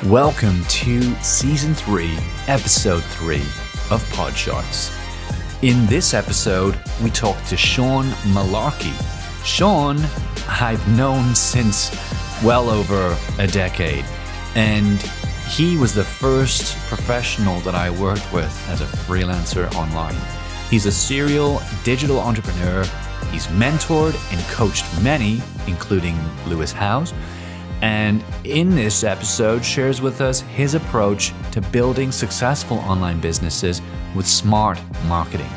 Welcome to Season 3, Episode 3 of PODSHOTS. In this episode, we talk to Sean Malarkey. Sean, I've known since well over a decade, and he was the first professional that I worked with as a freelancer online. He's a serial digital entrepreneur. He's mentored and coached many, including Lewis Howes, and in this episode shares with us his approach to building successful online businesses with smart marketing.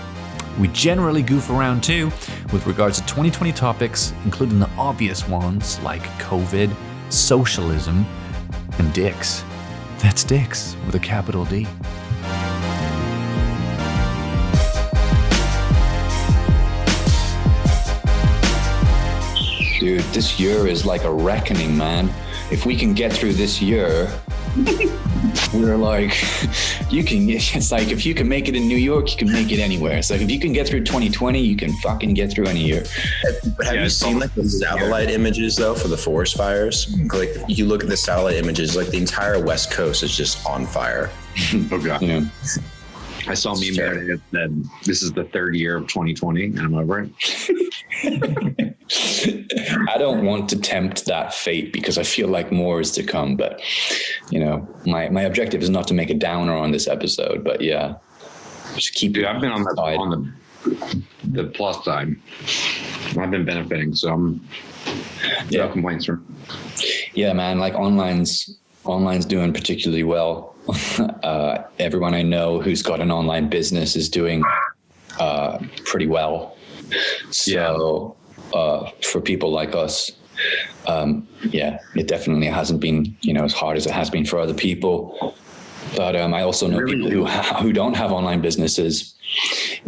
We generally goof around too with regards to 2020 topics, including the obvious ones like COVID, socialism, and dicks. That's dicks with a capital D. Dude, this year is like a reckoning, man. If we can get through this year, we're like, it's like if you can make it in New York, you can make it anywhere. It's like if you can get through 2020, you can fucking get through any year. Have you seen like the satellite images though for the forest fires? Like you look at the satellite images, like the entire West Coast is just on fire. Oh God. Yeah. I saw me that this is the third year of 2020 and I'm over it. I don't want to tempt that fate because I feel like more is to come. But, you know, my objective is not to make a downer on this episode. But yeah, just keep it. I've been on the plus side. I've been benefiting, so I'm no complaints from. Yeah, man. Like online's doing particularly well. Everyone I know who's got an online business is doing pretty well. So. For people like us, it definitely hasn't been, as hard as it has been for other people. But I also know people who don't have online businesses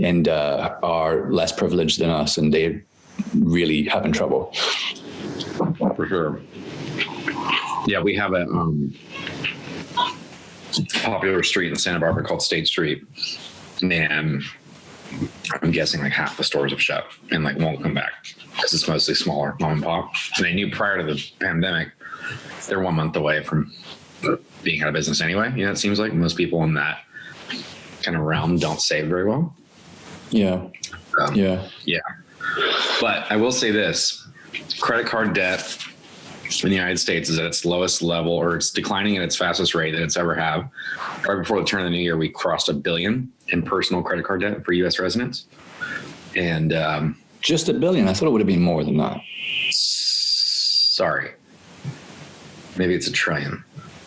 and are less privileged than us, and they're really having trouble. For sure. Yeah, we have a popular street in Santa Barbara called State Street, and I'm guessing like half the stores have shut and like won't come back because it's mostly smaller mom and pop. And they knew prior to the pandemic, they're 1 month away from being out of business anyway. It seems like most people in that kind of realm don't save very well. Yeah. Yeah. But I will say this, credit card debt in the United States is at its lowest level, or it's declining at its fastest rate that it's ever have. Right before the turn of the new year, we crossed $1 billion in personal credit card debt for U.S. residents. And just $1 billion. I thought it would have been more than that. Sorry. Maybe it's $1 trillion.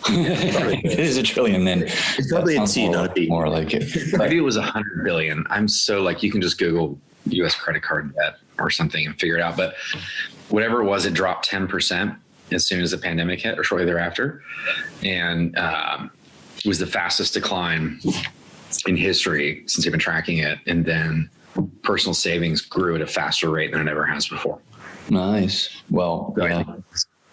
It is $1 trillion then. It's probably a T, not a B. More like it. Maybe it was $100 billion. I'm so like, you can just Google U.S. credit card debt or something and figure it out. But whatever it was, it dropped 10% as soon as the pandemic hit or shortly thereafter. And it was the fastest decline in history since they've been tracking it. And then personal savings grew at a faster rate than it ever has before. Nice. Well, yeah.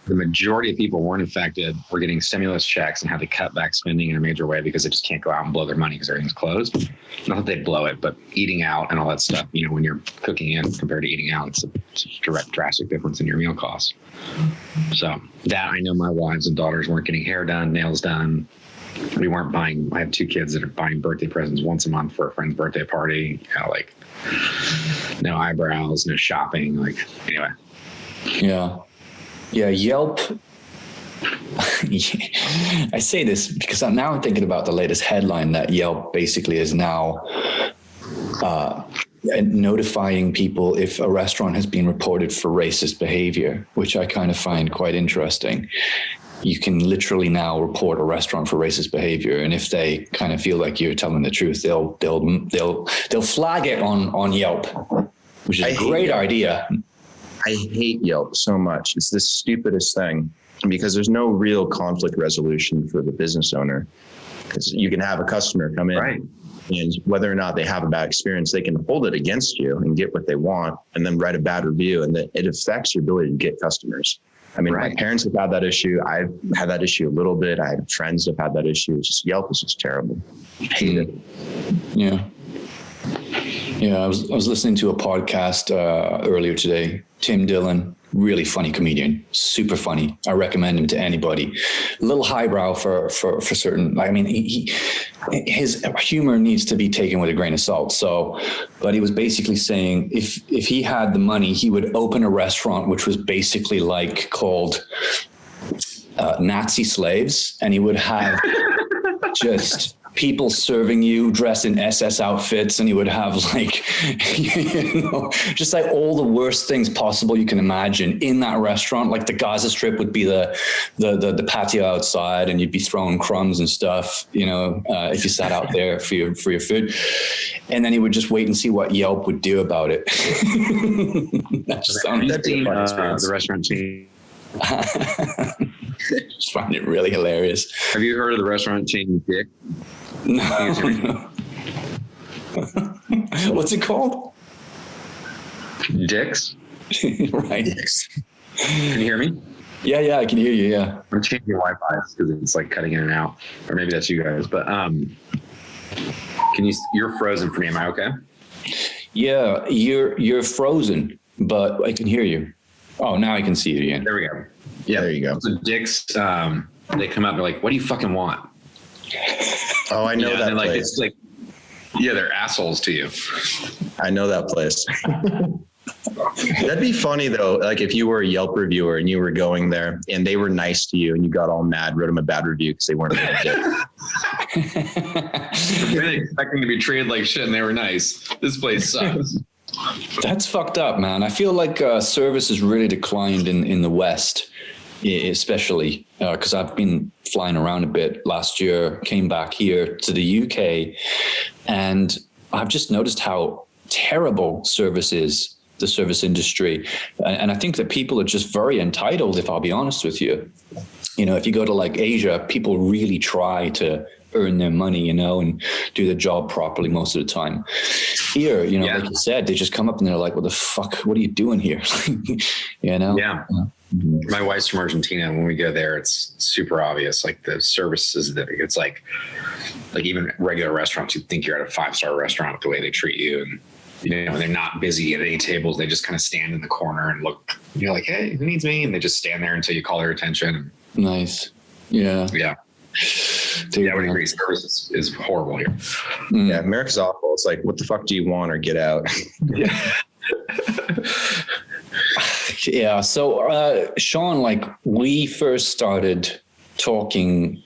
The majority of people weren't affected. We're getting stimulus checks and had to cut back spending in a major way because they just can't go out and blow their money because everything's closed. Not that they blow it, but eating out and all that stuff, when you're cooking in compared to eating out, it's a direct drastic difference in your meal costs. So that I know my wives and daughters weren't getting hair done, nails done. We weren't buying. I have 2 kids that are buying birthday presents once a month for a friend's birthday party. Like no eyebrows, no shopping. Like anyway. Yeah. Yeah. Yelp. I say this because I'm thinking about the latest headline that Yelp basically is now notifying people if a restaurant has been reported for racist behavior, which I kind of find quite interesting. You can literally now report a restaurant for racist behavior, and if they kind of feel like you're telling the truth, they'll flag it on Yelp, which is a great idea. I hate Yelp so much. It's the stupidest thing because there's no real conflict resolution for the business owner. Because you can have a customer come in, right, and whether or not they have a bad experience, they can hold it against you and get what they want, and then write a bad review, and it affects your ability to get customers. I mean, right. My parents have had that issue. I've had that issue a little bit. I have friends that have had that issue. It's just Yelp is just terrible. I hate it. Yeah. Yeah, I was listening to a podcast earlier today. Tim Dillon, Really funny comedian, super funny. I recommend him to anybody. A little highbrow for certain. I mean, his humor needs to be taken with a grain of salt. So, but he was basically saying if he had the money, he would open a restaurant which was basically like called Nazi slaves, and he would have just people serving you dressed in SS outfits, and he would have like, just like all the worst things possible you can imagine in that restaurant. Like the Gaza Strip would be the patio outside, and you'd be throwing crumbs and stuff, if you sat out there for your food. And then he would just wait and see what Yelp would do about it. That just sounded like the restaurant chain. Just find it really hilarious. Have you heard of the restaurant chain Dick? No. What's it called? Dick's. Right. Dick's. Can you hear me? Yeah, I can hear you. Yeah. I'm changing Wi-Fi because it's like cutting in and out, or maybe that's you guys. But you're frozen for me. Am I okay? Yeah, you're frozen, but I can hear you. Oh, now I can see you again. There we go. Yeah, there you go. So Dick's, they come up, they're like, "What do you fucking want?" Oh, I know that place. It's like, yeah, they're assholes to you. I know that place. That'd be funny though. Like if you were a Yelp reviewer and you were going there and they were nice to you and you got all mad, wrote them a bad review because they weren't good at it. Really expecting to be treated like shit and they were nice. This place sucks. That's fucked up, man. I feel like service has really declined in the West, especially because I've been flying around a bit last year, came back here to the UK, and I've just noticed how terrible service is, the service industry. And I think that people are just very entitled, if I'll be honest with you. If you go to like Asia, people really try to earn their money, and do the job properly most of the time. Here, like you said, they just come up and they're like, what the fuck, what are you doing here? Yeah. My wife's from Argentina. When we go there, it's super obvious. Like the services that it's like even regular restaurants, you'd think you're at a 5-star restaurant with the way they treat you. And, they're not busy at any tables. They just kind of stand in the corner and look, like, hey, who needs me? And they just stand there until you call their attention. Nice. Yeah. Yeah. Dude, I would agree. Service is horrible here. Yeah, America's awful. It's like, what the fuck do you want, or get out? Yeah. Yeah. So, Sean, like we first started talking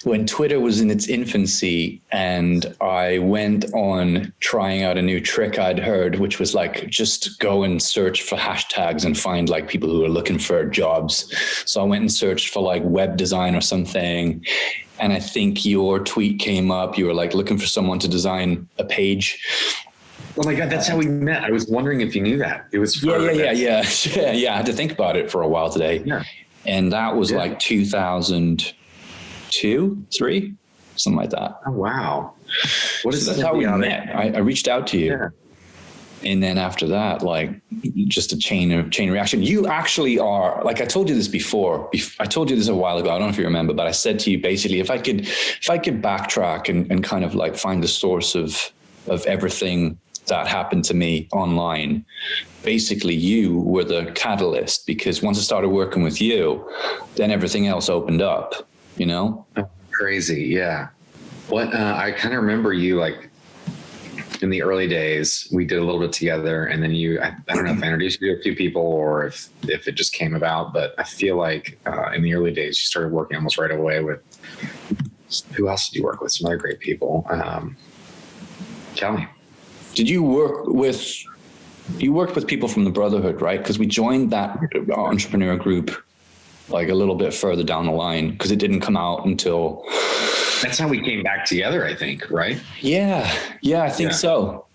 when Twitter was in its infancy, and I went on trying out a new trick I'd heard, which was like just go and search for hashtags and find like people who are looking for jobs. So I went and searched for like web design or something, and I think your tweet came up. You were like looking for someone to design a page. Oh my God, that's how we met. I was wondering if you knew that. It was Yeah. I had to think about it for a while today. Yeah. And that was like 2002, 3, something like that. Oh, wow. What is that's how we met. I reached out to you. Yeah. And then after that, like just a chain reaction. You actually are, like I told you this before. I told you this a while ago. I don't know if you remember, but I said to you basically, if I could backtrack and kind of like find the source of everything that happened to me online, basically you were the catalyst, because once I started working with you, then everything else opened up, Crazy. Yeah. What, I kind of remember you like in the early days, we did a little bit together, and then I don't know if I introduced you to a few people or if it just came about, but I feel like in the early days, you started working almost right away with, who else did you work with? Some other great people. Tell me. Did you worked with people from the Brotherhood, right? Because we joined that entrepreneur group like a little bit further down the line, because it didn't come out until. That's how we came back together, I think, right? Yeah, I think so.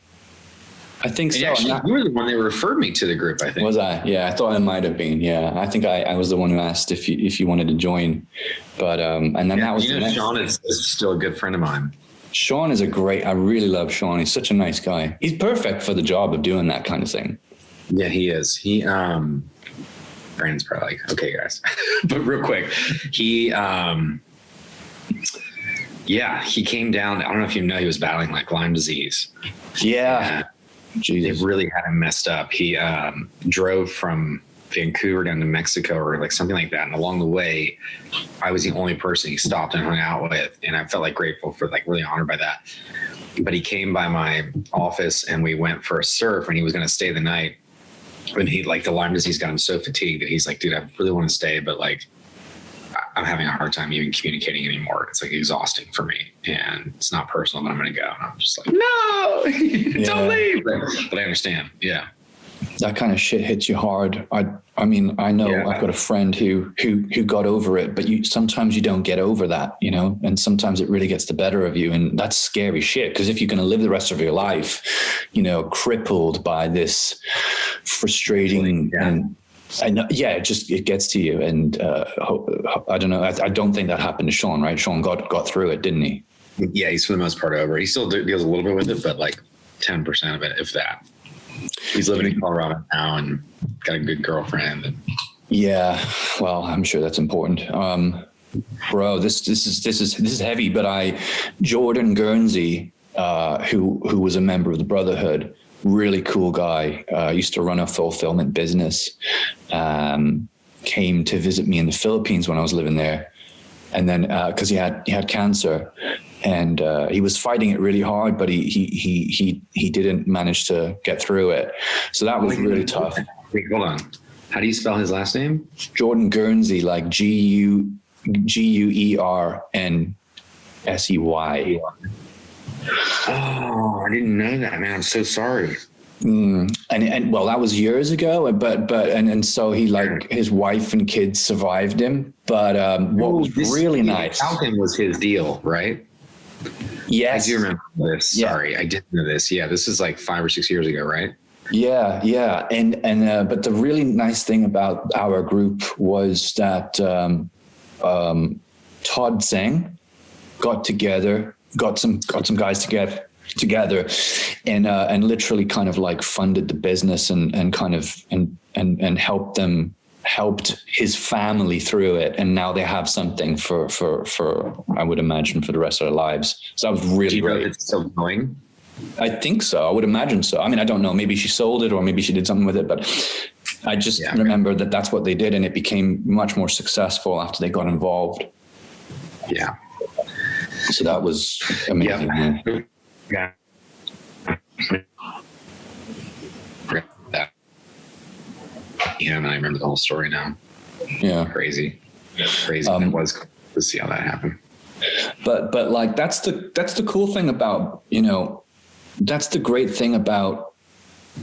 Actually, you were the one that referred me to the group, I think. Was I? Yeah, I thought I might have been. Yeah, I think I was the one who asked if you wanted to join. But and then that was Sean is still a good friend of mine. Sean is I really love Sean. He's such a nice guy. He's perfect for the job of doing that kind of thing. Yeah, he is. Brandon's probably like, okay, guys. But real quick, he came down. I don't know if you know, he was battling like Lyme disease. Yeah. Jesus. They really had him messed up. He drove from Vancouver down to Mexico or like something like that. And along the way, I was the only person he stopped and hung out with. And I felt like grateful for, like, really honored by that. But he came by my office and we went for a surf, and he was going to stay the night. And he, like, the Lyme disease got him so fatigued that he's like, dude, I really want to stay, but like, I'm having a hard time even communicating anymore. It's like exhausting for me, and it's not personal, but I'm going to go. And I'm just like, no, don't leave. But I understand. Yeah. That kind of shit hits you hard. I mean, I know I've got a friend who got over it, but sometimes you don't get over that, you know, and sometimes it really gets the better of you. And that's scary shit. Because if you're going to live the rest of your life, you know, crippled by this frustrating and it gets to you. And I don't know. I don't think that happened to Sean, right? Sean got through it, didn't he? Yeah, he's for the most part over. He still deals a little bit with it, but like 10% of it, if that. He's living in Colorado now and got a good girlfriend. Yeah, well, I'm sure that's important. Bro, this is heavy. But Jordan Guernsey, who was a member of the Brotherhood, really cool guy, used to run a fulfillment business, came to visit me in the Philippines when I was living there, and then because he had cancer. And he was fighting it really hard, but he didn't manage to get through it. So that was really tough. Wait, hold on. How do you spell his last name? Jordan Guernsey, like Guernsey. Oh, I didn't know that, man. I'm so sorry. And well, that was years ago, but so he, like, his wife and kids survived him. But what was really nice. Falcon was his deal, right? Yes. I do remember this. Sorry, I didn't know this. Yeah, this is like 5 or 6 years ago, right? Yeah. And but the really nice thing about our group was that Todd Singh got together, got some guys together and literally kind of like funded the business and kind of and helped his family through it, and now they have something for I would imagine for the rest of their lives. So that was really great. It's still going? I think so. I would imagine so. I mean, I don't know. Maybe she sold it or maybe she did something with it, but I just remember that that's what they did, and it became much more successful after they got involved. Yeah. So that was amazing. Yeah. Yeah, and I remember the whole story now. Yeah. Crazy. It was cool to see how that happened. But like, that's the cool thing about, you know, that's the great thing about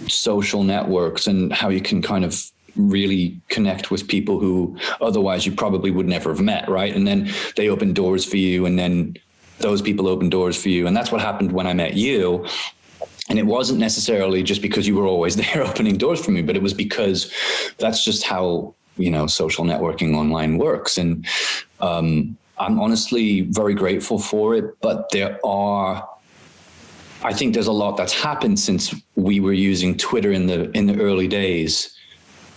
social networks and how you can kind of really connect with people who otherwise you probably would never have met. Right. And then they open doors for you, and then those people open doors for you. And that's what happened when I met you. And it wasn't necessarily just because you were always there opening doors for me, but it was because that's just how, you know, social networking online works. And I'm honestly very grateful for it. But I think there's a lot that's happened since we were using Twitter in the early days.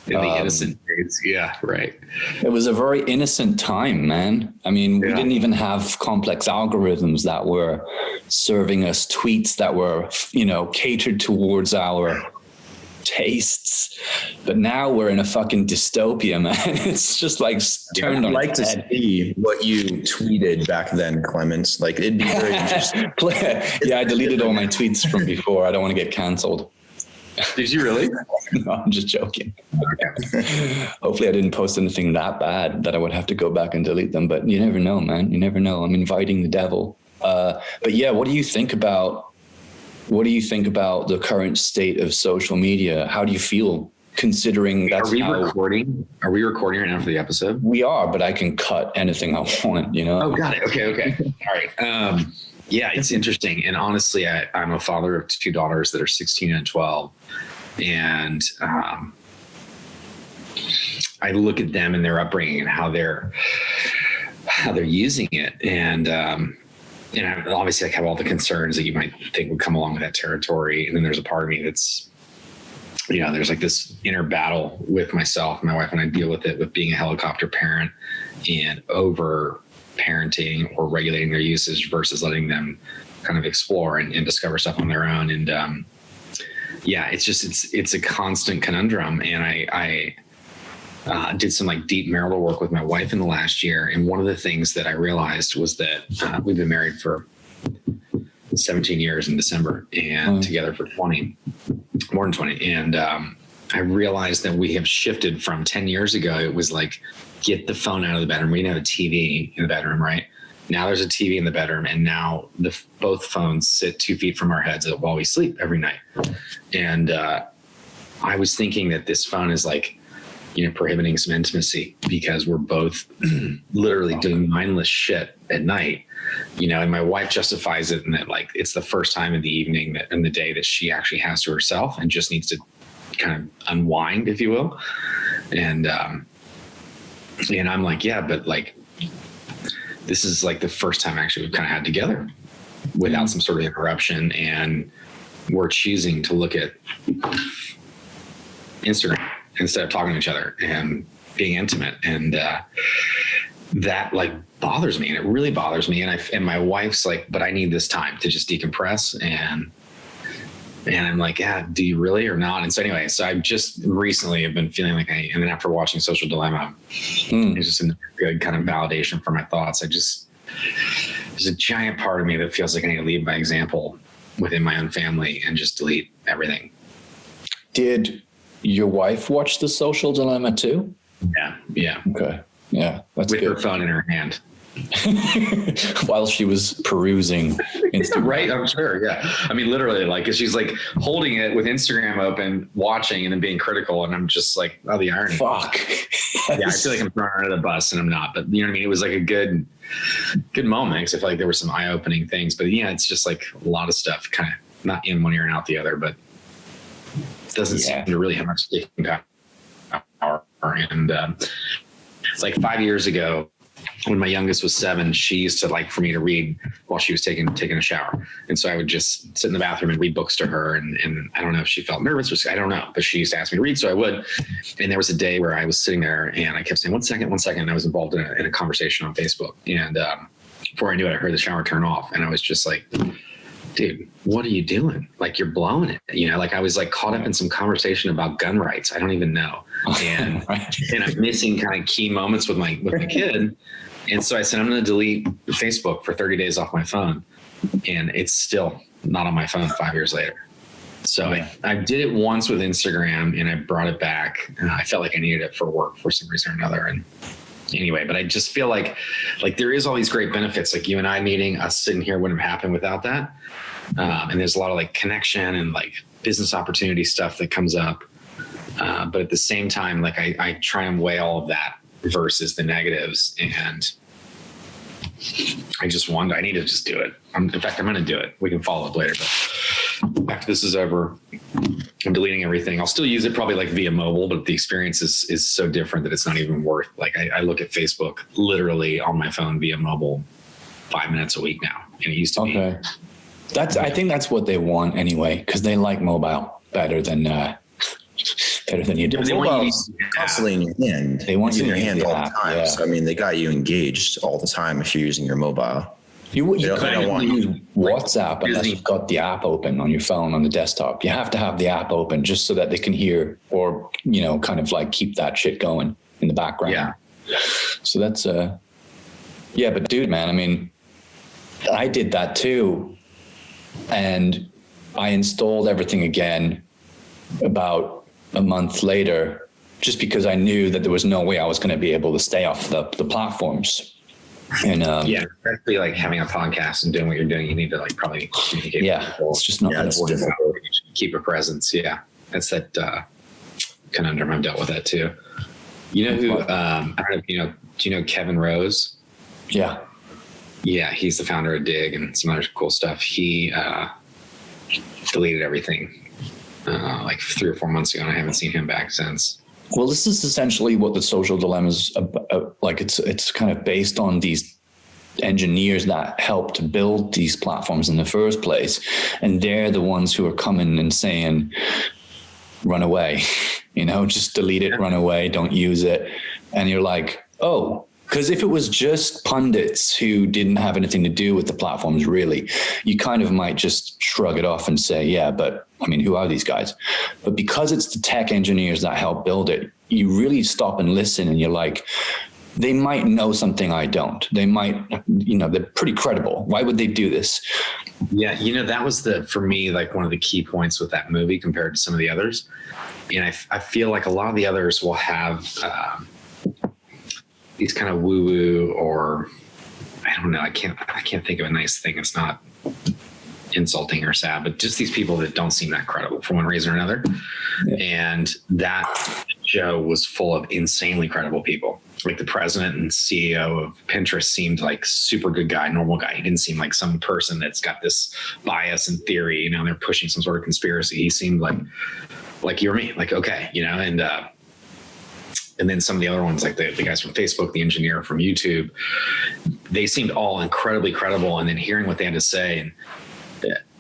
In the innocent days. Yeah, right. It was a very innocent time, man. I mean, we didn't even have complex algorithms that were serving us tweets that were, you know, catered towards our tastes. But now we're in a fucking dystopia, man. It's just like turned on its head. I'd like to see what you tweeted back then, Clements. Like, it'd be very interesting. Yeah, I deleted all my tweets from before. I don't want to get canceled. Did you really? No, I'm just joking. Okay. Hopefully I didn't post anything that bad that I would have to go back and delete them, but you never know, man. You never know. I'm inviting the devil. But yeah, what do you think about the current state of social media? How do you feel considering that's recording? Are we recording right now for the episode? We are, but I can cut anything I want, you know? Oh, got it. Okay. All right. Yeah, it's interesting. And honestly, I'm a father of 2 daughters that are 16 and 12. And I look at them and their upbringing and how they're using it. And I obviously have all the concerns that you might think would come along with that territory. And then there's a part of me that's, you know, there's like this inner battle with myself and my wife, and I deal with it with being a helicopter parent and over parenting or regulating their usage versus letting them kind of explore and discover stuff on their own. And yeah, it's a constant conundrum. And I did some like deep marital work with my wife in the last year. And one of the things that I realized was that we've been married for 17 years in December and together for more than 20. And I realized that we have shifted from 10 years ago. It was like, get the phone out of the bedroom. We didn't have a TV in the bedroom, right? Now there's a TV in the bedroom, and now both phones sit 2 feet from our heads while we sleep every night. And I was thinking that this phone is like, prohibiting some intimacy, because we're both literally doing mindless shit at night, and my wife justifies it in that, like, it's the first time in the evening in the day that she actually has to herself and just needs to kind of unwind, if you will. And I'm like, yeah, but like, this is like the first time actually we've kind of had together without some sort of interruption. And we're choosing to look at Instagram instead of talking to each other and being intimate. And that like bothers me, and it really bothers me. And my wife's like, but I need this time to just decompress. And I'm like, yeah, do you really or not? And so anyway, I just recently have been feeling like and then after watching Social Dilemma, it's just a good kind of validation for my thoughts. There's a giant part of me that feels like I need to lead by example within my own family and just delete everything. Did your wife watch The Social Dilemma too? Yeah. Okay. Yeah. That's with good. her phone in her hand. While she was perusing Instagram. Right, I'm sure. Yeah. I mean, literally, like, she's like holding it with Instagram open, watching, and then being critical. And I'm just like, oh, the irony. Fuck. Yeah, I feel like I'm throwing her under the bus, and I'm not. But you know what I mean? It was like a good moment, because I feel like there were some eye-opening things. But yeah, it's just like a lot of stuff kind of not in one ear and out the other, but doesn't seem to really have much taking power. And it's like 5 years ago, when my youngest was 7, she used to like for me to read while she was taking a shower. And so I would just sit in the bathroom and read books to her. And I don't know if she felt nervous or I don't know, but she used to ask me to read. So I would. And there was a day where I was sitting there and I kept saying, one second. And I was involved in a conversation on Facebook. And before I knew it, I heard the shower turn off. And I was just like, dude, what are you doing? Like, you're blowing it. Like I was like caught up in some conversation about gun rights. I don't even know. And, and I'm missing kind of key moments with my kid. And so I said, I'm going to delete Facebook for 30 days off my phone. And it's still not on my phone 5 years later. So I did it once with Instagram and I brought it back. I felt like I needed it for work for some reason or another. And anyway, but I just feel like there is all these great benefits, like you and I meeting, us sitting here wouldn't have happened without that. And there's a lot of like connection and like business opportunity stuff that comes up. But at the same time, like I try and weigh all of that versus the negatives. And I just wonder, I need to just do it. In fact, I'm going to do it. We can follow up later, but after this is over, I'm deleting everything. I'll still use it probably like via mobile, but the experience is so different that it's not even worth, like I look at Facebook literally on my phone via mobile 5 minutes a week now. And it used to be. I think that's what they want anyway, because they like mobile better than you do. Mobile is constantly in your hand. They want you in your hand all the time. Yeah. So I mean, they got you engaged all the time if you're using your mobile. You can't use WhatsApp unless you've got the app open on your phone on the desktop. You have to have the app open just so that they can hear or kind of like keep that shit going in the background. Yeah. So that's but dude, man, I mean, I did that too, and I installed everything again about a month later, just because I knew that there was no way I was going to be able to stay off the platforms. And especially like having a podcast and doing what you're doing, you need to like probably communicate. Yeah, with people. It's just not going to work. Keep a presence. Yeah, that's that conundrum. I've dealt with that too. You know who? I don't know if you know. Do you know Kevin Rose? Yeah. Yeah, he's the founder of Dig and some other cool stuff. He deleted everything like 3 or 4 months ago, and I haven't seen him back since. Well, this is essentially what the Social Dilemma is like. It's kind of based on these engineers that helped build these platforms in the first place, and they're the ones who are coming and saying, "Run away," just delete it, run away, don't use it. And you're like, oh, Because if it was just pundits who didn't have anything to do with the platforms, really, you kind of might just shrug it off and say, yeah, but I mean, who are these guys? But because it's the tech engineers that help build it, you really stop and listen, and you're like, they might know something I don't. They might, they're pretty credible. Why would they do this? Yeah, that was for me, like one of the key points with that movie compared to some of the others. And I feel like a lot of the others will have these kind of woo-woo, or I don't know, I can't think of a nice thing. It's not insulting or sad, but just these people that don't seem that credible for one reason or another. Yeah. And that show was full of insanely credible people. Like the president and CEO of Pinterest seemed like super good guy, normal guy. He didn't seem like some person that's got this bias and theory, they're pushing some sort of conspiracy. He seemed like you or me, like, okay, and then some of the other ones, like the guys from Facebook, the engineer from YouTube, they seemed all incredibly credible. And then hearing what they had to say, and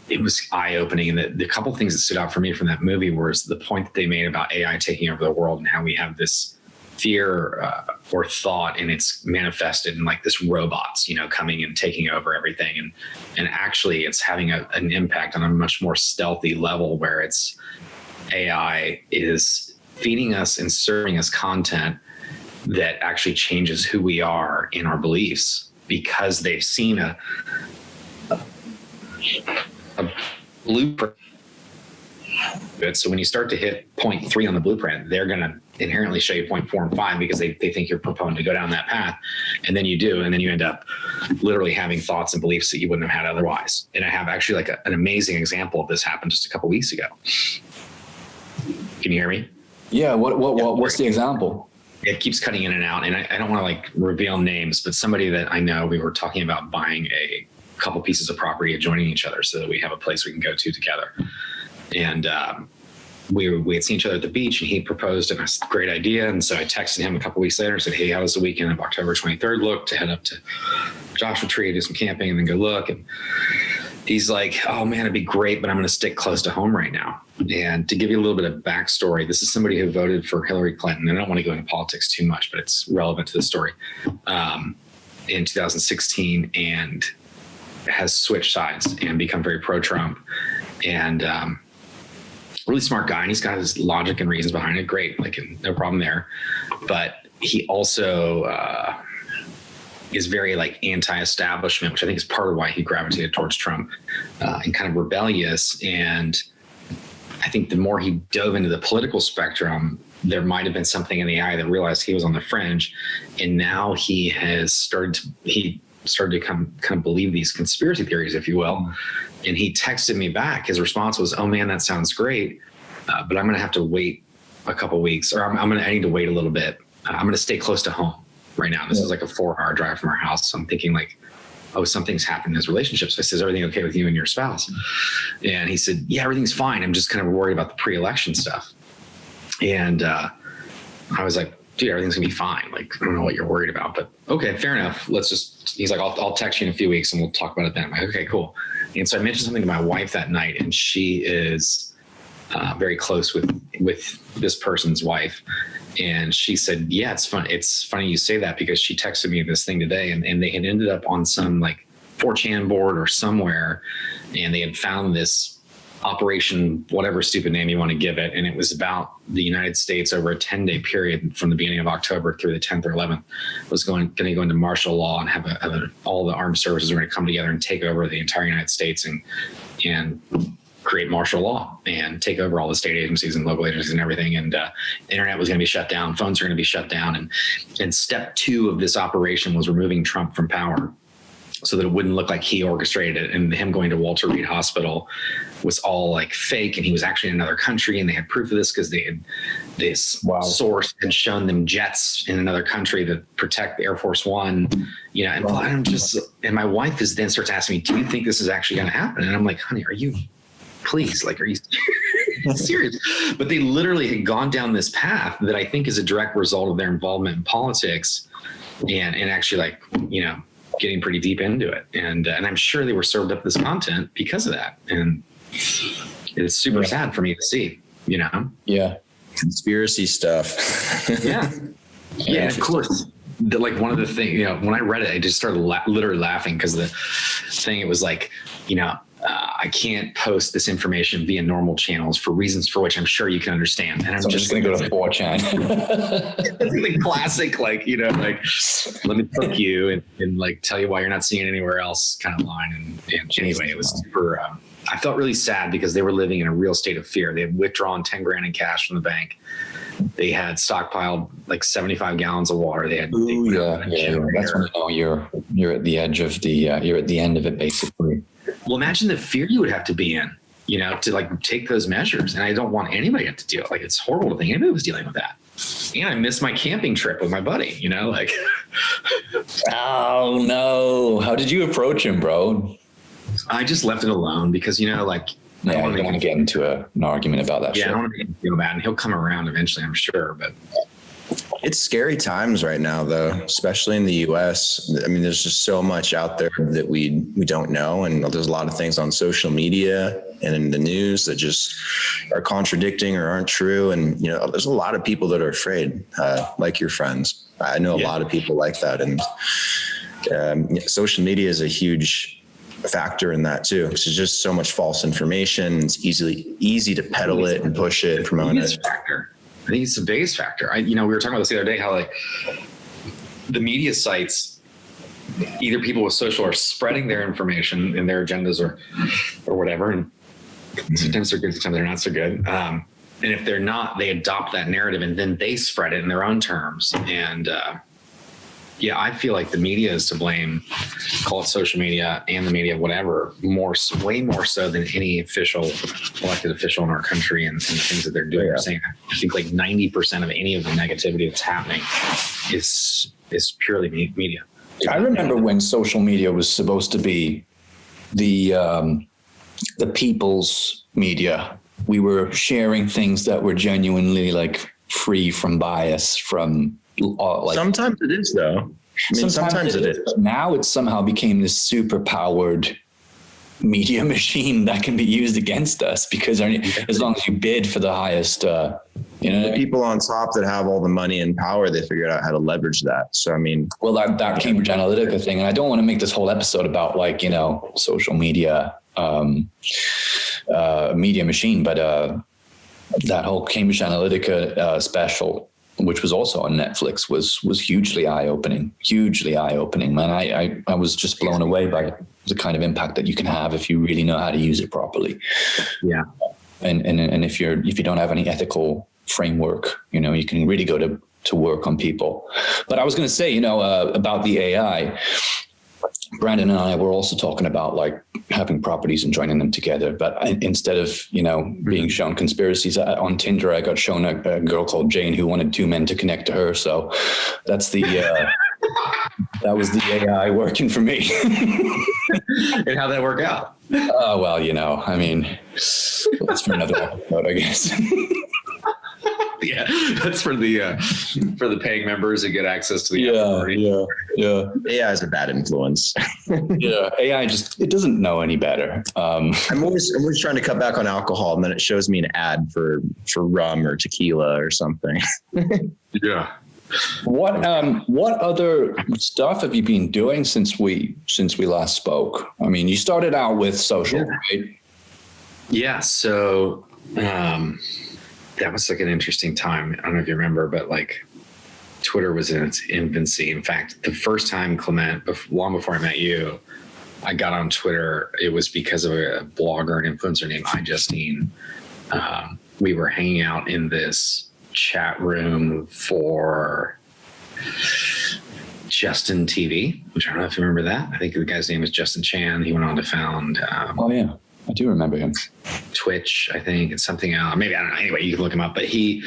it was eye-opening. And the couple of things that stood out for me from that movie was the point that they made about AI taking over the world, and how we have this fear or thought, and it's manifested in like this robots, coming and taking over everything. And actually it's having an impact on a much more stealthy level, where it's AI is feeding us and serving us content that actually changes who we are in our beliefs, because they've seen a blueprint. So when you start to hit 0.3 on the blueprint, they're going to inherently show you 0.4 and 5, because they think you're proponent to go down that path. And then you do. And then you end up literally having thoughts and beliefs that you wouldn't have had otherwise. And I have actually like an amazing example of this happened just a couple of weeks ago. Can you hear me? Yeah. What's the example? It keeps cutting in and out. And I don't want to like reveal names, but somebody that I know, we were talking about buying a couple pieces of property adjoining each other so that we have a place we can go to together. And we had seen each other at the beach, and he proposed, and it's a great idea. And so I texted him a couple weeks later and said, hey, how does the weekend of October 23rd look to head up to Joshua Tree, do some camping, and then go look? And he's like, oh man, it'd be great, but I'm going to stick close to home right now. And to give you a little bit of backstory, this is somebody who voted for Hillary Clinton. And I don't want to go into politics too much, but it's relevant to the story, in 2016, and has switched sides and become very pro-Trump. And really smart guy, and he's got his logic and reasons behind it. Great, like no problem there. But he also is very like anti-establishment, which I think is part of why he gravitated towards Trump, and kind of rebellious. And I think the more he dove into the political spectrum, there might have been something in the eye that realized he was on the fringe. And now he started to kind of believe these conspiracy theories, if you will. And he texted me back. His response was, oh man, that sounds great. But I'm going to have to wait a couple weeks, or I need to wait a little bit. I'm going to stay close to home right now. This is like a 4-hour drive from our house. So I'm thinking like, oh, something's happened in his relationship. So I said, is everything okay with you and your spouse? And he said, yeah, everything's fine. I'm just kind of worried about the pre-election stuff. And I was like, dude, everything's gonna be fine. Like, I don't know what you're worried about, but okay, fair enough. He's like, I'll text you in a few weeks and we'll talk about it then. I'm like, okay, cool. And so I mentioned something to my wife that night, and she is very close with this person's wife. And she said, yeah, it's fun. It's funny you say that, because she texted me this thing today, and they had ended up on some like 4chan board or somewhere, and they had found this operation, whatever stupid name you want to give it. And it was about the United States over a 10-day period from the beginning of October through the 10th or 11th was going to go into martial law, and have all the armed services were going to come together and take over the entire United States and create martial law and take over all the state agencies and local agencies and everything. And the internet was going to be shut down. Phones are going to be shut down. And step 2 of this operation was removing Trump from power, so that it wouldn't look like he orchestrated it. And him going to Walter Reed Hospital was all like fake, and he was actually in another country, and they had proof of this because they had this source had shown them jets in another country to protect Air Force One, and I'm just, and my wife then starts asking me, do you think this is actually going to happen? And I'm like, honey, are you serious? But they literally had gone down this path that I think is a direct result of their involvement in politics, and actually getting pretty deep into it. And I'm sure they were served up this content because of that. And it's super sad for me to see, Yeah. Conspiracy stuff. Yeah. Yeah. Of course. like one of the things, you know, when I read it, I just started literally laughing because the thing, it was like, you know, I can't post this information via normal channels for reasons for which I'm sure you can understand. And I'm just going to go to 4chan. It's like classic, like, you know, like, let me hook you and like tell you why you're not seeing it anywhere else kind of line. And anyway, it was super, I felt really sad because they were living in a real state of fear. They had withdrawn 10 grand in cash from the bank. They had stockpiled like 75 gallons of water. They had, that's when you know you're at the edge of the, you're at the end of it, basically. Well, imagine the fear you would have to be in, you know, to like take those measures. And I don't want anybody to deal. Like, it's horrible to think anybody was dealing with that. And I missed my camping trip with my buddy, you know, like. Oh no. How did you approach him, bro? I just left it alone because, you know, like. I don't want to get into an argument about that. Yeah, I don't want to make him feel bad. And he'll come around eventually, I'm sure. But it's scary times right now, though, especially in the US. I mean, there's just so much out there that we don't know. And there's a lot of things on social media and in the news that just are contradicting or aren't true. And, you know, there's a lot of people that are afraid, like your friends. I know a lot of people like that. And social media is a huge factor in that too. It's just so much false information. It's easy to peddle it and push it, promote it. Factor. I think it's the biggest factor. We were talking about this the other day, how like the media sites, either people with social are spreading their information and their agendas or whatever. And sometimes they're good, sometimes they're not so good. And if they're not, they adopt that narrative and then they spread it in their own terms. And, yeah, I feel like the media is to blame, call it social media and the media, whatever, way more so than any elected official in our country and the things that they're doing. Yeah. I think like 90% of any of the negativity that's happening is purely media. I remember when social media was supposed to be the people's media. We were sharing things that were genuinely like free from bias, from like, sometimes it is, though. I mean, sometimes it is. Now it somehow became this super powered media machine that can be used against us because as long as you bid for the highest, the people on top that have all the money and power, they figured out how to leverage that. So, I mean, well, that Cambridge Analytica thing, and I don't want to make this whole episode about like, you know, social media, media machine, but that whole Cambridge Analytica special, which was also on Netflix, was hugely eye-opening, man. I was just blown away by the kind of impact that you can have if you really know how to use it properly. Yeah. And if you don't have any ethical framework, you know, you can really go to work on people. But I was going to say, you know, about the AI, Brandon and I were also talking about like having properties and joining them together. But instead of, you know, being shown conspiracies on Tinder, I got shown a girl called Jane who wanted two men to connect to her. So that's the, that was the AI working for me. And how'd that work out? Oh, well, you know, I mean, that's for another episode, I guess. Yeah, that's for the paying members who get access to the yeah. AI is a bad influence. Yeah, AI it doesn't know any better. I'm always trying to cut back on alcohol, and then it shows me an ad for rum or tequila or something. Yeah. What other stuff have you been doing since we last spoke? I mean, you started out with social, right? Yeah. So. That was like an interesting time. I don't know if you remember, but like Twitter was in its infancy. In fact, the first time, Clement, long before I met you, I got on Twitter, it was because of a blogger and influencer named iJustine. We were hanging out in this chat room for Justin TV, which I don't know if you remember that. I think the guy's name is Justin Chan. He went on to found... oh, yeah. I do remember him. Twitch, I think, and something else. Maybe, I don't know. Anyway, you can look him up. But he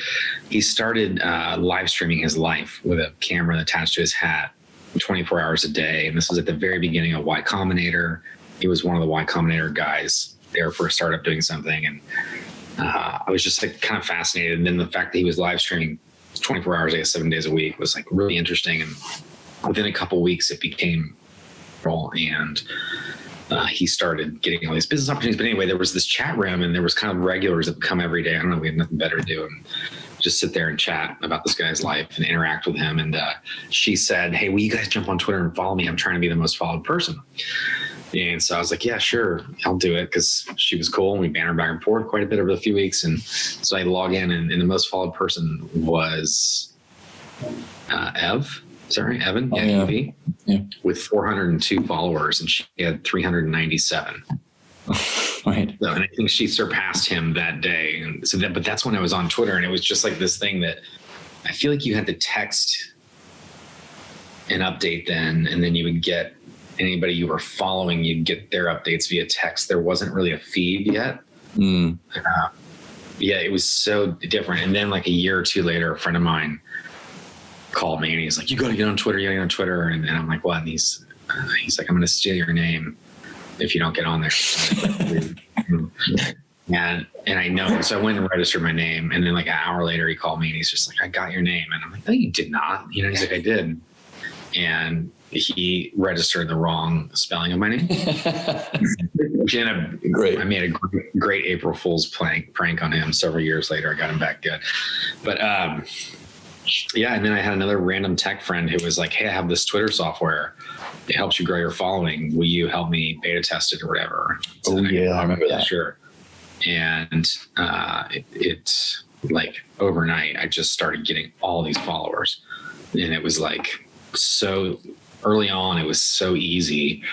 started live streaming his life with a camera attached to his hat 24 hours a day. And this was at the very beginning of Y Combinator. He was one of the Y Combinator guys there for a startup doing something. And I was just like kind of fascinated. And then the fact that he was live streaming 24 hours a day, 7 days a week was like really interesting. And within a couple of weeks, it became real. And he started getting all these business opportunities. But anyway, there was this chat room and there was kind of regulars that would come every day. I don't know, we had nothing better to do. And just sit there and chat about this guy's life and interact with him. And she said, hey, will you guys jump on Twitter and follow me? I'm trying to be the most followed person. And so I was like, yeah, sure, I'll do it, because she was cool. And we bantered back and forth quite a bit over the few weeks. And so I log in, and the most followed person was Evan, EV, with 402 followers, and she had 397. Right. So, and I think she surpassed him that day. And so but that's when I was on Twitter, and it was just like this thing that I feel like you had to text an update then, and then you would get anybody you were following, you'd get their updates via text. There wasn't really a feed yet. It was so different. And then like a year or two later, a friend of mine called me and he's like, you got to get on Twitter. You got to get on Twitter. And I'm like, what? And he's like, I'm going to steal your name if you don't get on there. and I know. So I went and registered my name. And then like an hour later, he called me and he's just like, I got your name. And I'm like, no, you did not. He's like, I did. And he registered the wrong spelling of my name. Great. I made a great April Fool's prank on him several years later. I got him back good. But and then I had another random tech friend who was like, hey, I have this Twitter software. It helps you grow your following. Will you help me beta test it or whatever? So I remember that. Sure. And it's like overnight, I just started getting all these followers. And it was like, so early on, it was so easy.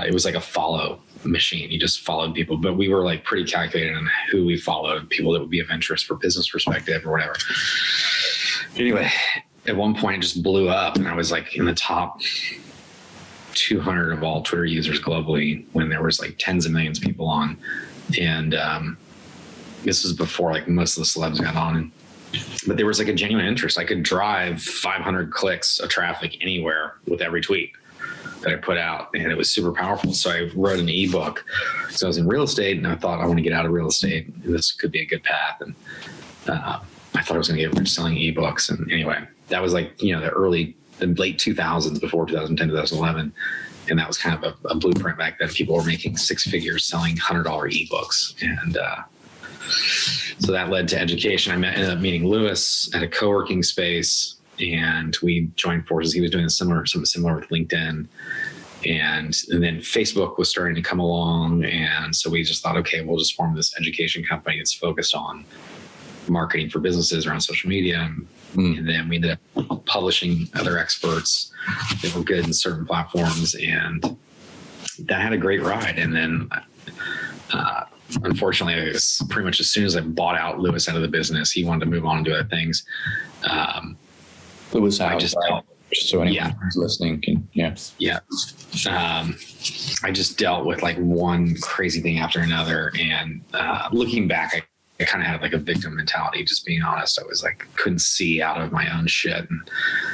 It was like a follow machine. You just followed people, but we were like pretty calculated on who we followed, people that would be of interest for business perspective or whatever. Anyway, at one point it just blew up, and I was like in the top 200 of all Twitter users globally when there was like tens of millions of people on. And this was before like most of the celebs got on. But there was like a genuine interest. I could drive 500 clicks of traffic anywhere with every tweet that I put out, and it was super powerful. So I wrote an ebook. So I was in real estate, and I thought I want to get out of real estate. This could be a good path. And I thought I was going to get rich selling ebooks. And anyway, that was like, the late 2000s, before 2010, 2011. And that was kind of a blueprint back then. People were making six figures selling $100 ebooks. And so that led to education. I ended up meeting Lewis at a co-working space, and we joined forces. He was doing something similar with LinkedIn. And then Facebook was starting to come along. And so we just thought, okay, we'll just form this education company that's focused on marketing for businesses around social media. And then we ended up publishing other experts that were good in certain platforms. And that had a great ride. And then, unfortunately, it was pretty much as soon as I bought out Lewis out of the business, he wanted to move on and do other things. Lewis out, just so anyone who's listening can, I just dealt with like one crazy thing after another. And looking back, I kind of had like a victim mentality, just being honest. I was like, couldn't see out of my own shit.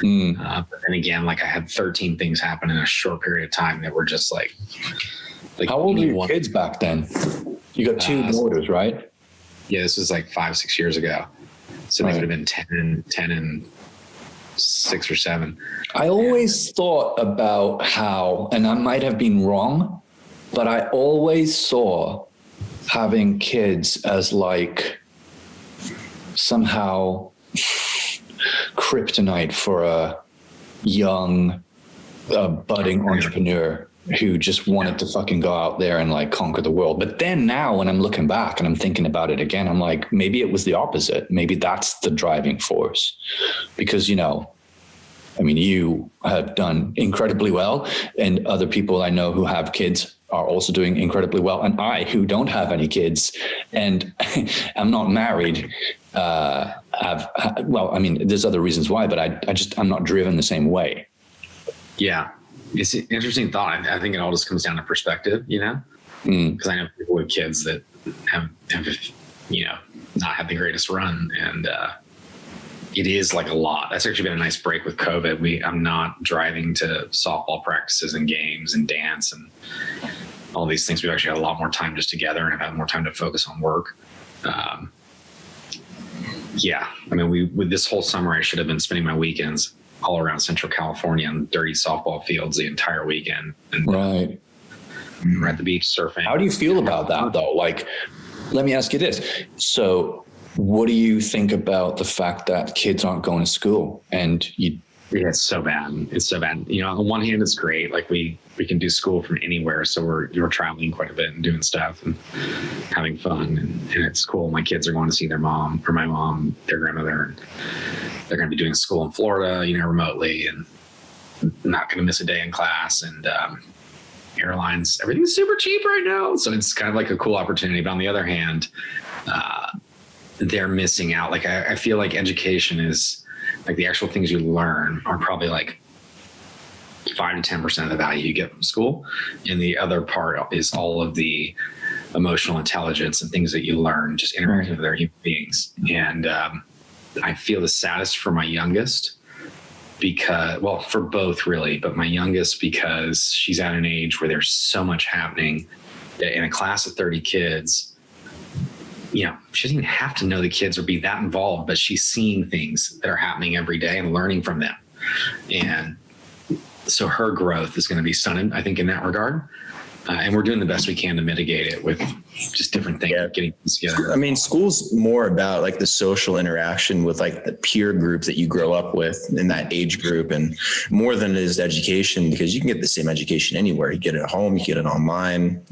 And, but then again, like I had 13 things happen in a short period of time that were just like how old were your kids back then? You got two daughters, right? Yeah, this was like 5-6 years ago. So they would have been 10 and 6 or 7. I always thought about how, and I might have been wrong, but I always saw having kids as like somehow kryptonite for a young budding entrepreneur who just wanted to fucking go out there and like conquer the world. But then now when I'm looking back and I'm thinking about it again, I'm like, maybe it was the opposite. Maybe that's the driving force, because, you have done incredibly well, and other people I know who have kids are also doing incredibly well. And I, who don't have any kids and I'm not married, there's other reasons why, but I'm not driven the same way. Yeah. It's an interesting thought. I think it all just comes down to perspective, because I know people with kids that have not had the greatest run, and it is like a lot. That's actually been a nice break with COVID. I'm not driving to softball practices and games and dance and all these things. We've actually had a lot more time just together, and I've had more time to focus on work. With this whole summer, I should have been spending my weekends all around Central California on dirty softball fields the entire weekend. And right. We're at the beach surfing. How do you feel about that though? Like, let me ask you this. So What do you think about the fact that kids aren't going to school and you? Yeah, it's so bad. It's so bad. You know, on one hand, it's great. Like we can do school from anywhere. So we're traveling quite a bit and doing stuff and having fun. And it's cool. My kids are going to see their mom or my mom, their grandmother. They're going to be doing school in Florida, you know, remotely and not going to miss a day in class. And airlines, everything's super cheap right now. So it's kind of like a cool opportunity. But on the other hand, they're missing out. Like I feel like education is, like the actual things you learn are probably like 5 to 10% of the value you get from school. And the other part is all of the emotional intelligence and things that you learn just interacting with other human beings. And I feel the saddest for my youngest because, well, for both really, but my youngest because she's at an age where there's so much happening that in a class of 30 kids, you know, she doesn't even have to know the kids or be that involved, but she's seeing things that are happening every day and learning from them. And so her growth is going to be stunted, I think, in that regard. And we're doing the best we can to mitigate it with just different things, getting things together. I mean, school's more about like the social interaction with like the peer group that you grow up with in that age group, and more than it is education, because you can get the same education anywhere. You get it at home, you get it online,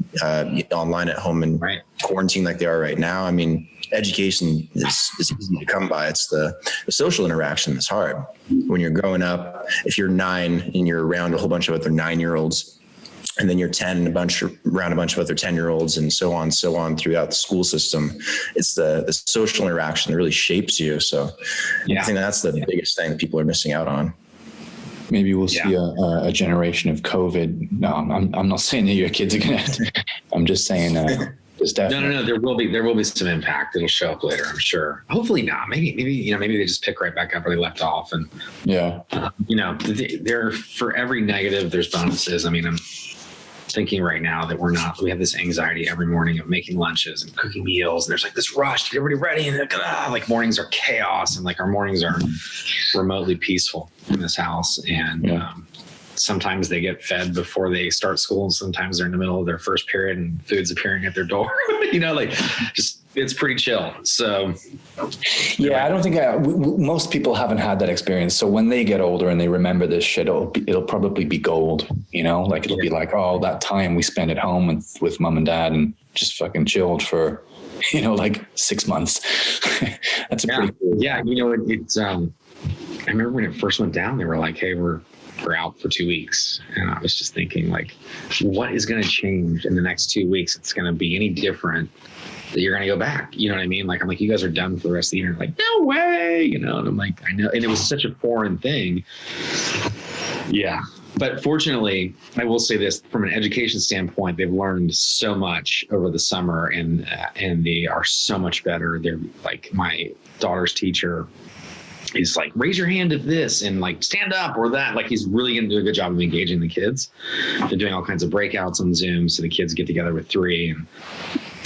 online at home and quarantine like they are right now. I mean, education is easy to come by. It's the social interaction that's hard. When you're growing up, if you're 9 and you're around a whole bunch of other 9-year-olds, and then you're 10 and around a bunch of other 10-year-olds and so on throughout the school system. It's the social interaction that really shapes you. So I think that's the biggest thing that people are missing out on. Maybe we'll see a generation of COVID. No, I'm not saying that your kids are going to, I'm just saying there's definitely. No. There will be some impact. It'll show up later, I'm sure. Hopefully not. Maybe they just pick right back up where they left off. And there for every negative, there's bonuses. I mean, I'm thinking right now that we have this anxiety every morning of making lunches and cooking meals. And there's like this rush to get everybody ready. And like mornings are chaos. And like our mornings are remotely peaceful in this house. And sometimes they get fed before they start school. And sometimes they're in the middle of their first period and food's appearing at their door, it's pretty chill. So I don't think most people haven't had that experience. So when they get older and they remember this shit, it'll probably be gold, like it'll be like, oh, that time we spent at home with mom and dad and just fucking chilled for, like 6 months. That's a pretty cool. Yeah. It's, I remember when it first went down, they were like, hey, we're out for 2 weeks. And I was just thinking like, what is going to change in the next 2 weeks? It's going to be any different that you're going to go back. You know what I mean? Like, I'm like, you guys are done for the rest of the year. Like, no way, and I'm like, I know. And it was such a foreign thing. Yeah. But fortunately, I will say this from an education standpoint, they've learned so much over the summer and they are so much better. They're like, my daughter's teacher is like, raise your hand if this, and like stand up or that. Like, he's really going to do a good job of engaging the kids. They're doing all kinds of breakouts on Zoom. So the kids get together with 3 and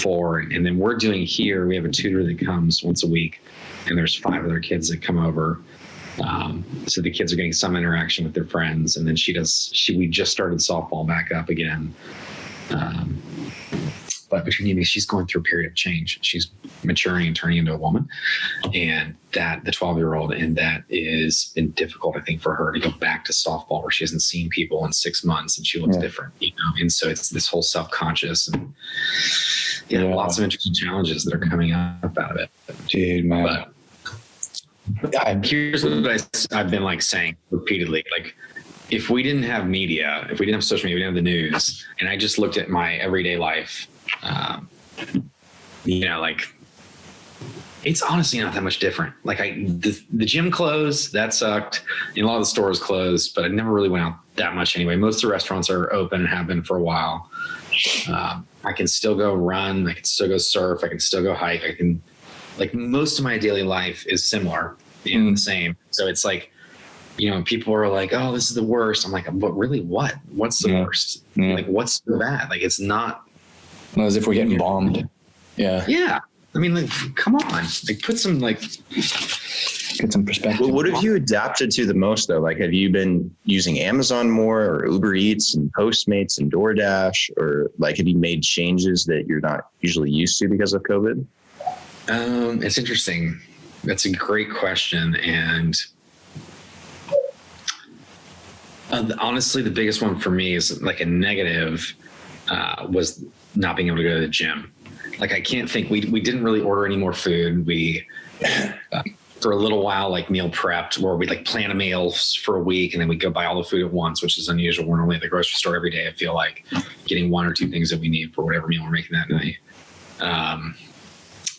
4. And then we're doing here, we have a tutor that comes once a week and there's 5 other kids that come over. So the kids are getting some interaction with their friends. And then we just started softball back up again. But between me, she's going through a period of change. She's maturing and turning into a woman, and that the 12-year-old, and that is been difficult, I think, for her to go back to softball where she hasn't seen people in 6 months and she looks different, And so it's this whole self-conscious and lots of interesting challenges that are coming up out of it. Dude, man. But here's what I've been like saying repeatedly, like, if we didn't have media, if we didn't have social media, we didn't have the news, and I just looked at my everyday life, like, it's honestly not that much different. Like, the gym closed, that sucked, and a lot of the stores closed, but I never really went out that much anyway. Most of the restaurants are open and have been for a while. I can still go run, I can still go surf, I can still go hike, I can, like, most of my daily life is similar and the same. So it's like, people are like, oh, this is the worst. I'm like, but really what? What's the worst? Like, what's so bad? Like, it's not. Well, as if we're getting bombed. Yeah. Yeah. I mean, like, come on. Like, put some, like. Get some perspective. Well, what have you adapted to the most, though? Like, have you been using Amazon more, or Uber Eats and Postmates and DoorDash? Or, like, have you made changes that you're not usually used to because of COVID? It's interesting. That's a great question. And honestly, the biggest one for me is like a negative was not being able to go to the gym. Like, I can't think, we didn't really order any more food. We, for a little while, like meal prepped, where we like plan a meal for a week and then we go buy all the food at once, which is unusual. We're normally at the grocery store every day. I feel like getting one or two things that we need for whatever meal we're making that night.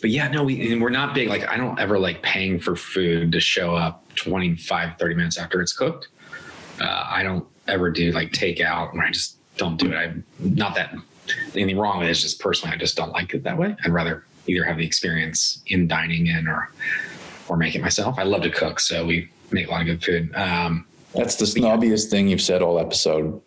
But yeah, no, we're not big. Like, I don't ever like paying for food to show up 25, 30 minutes after it's cooked. I don't ever do like takeout, I just don't do it. I'm not that anything wrong with it. It's just personally, I just don't like it that way. I'd rather either have the experience in dining in or make it myself. I love to cook, so we make a lot of good food. That's the snobbiest thing you've said all episode.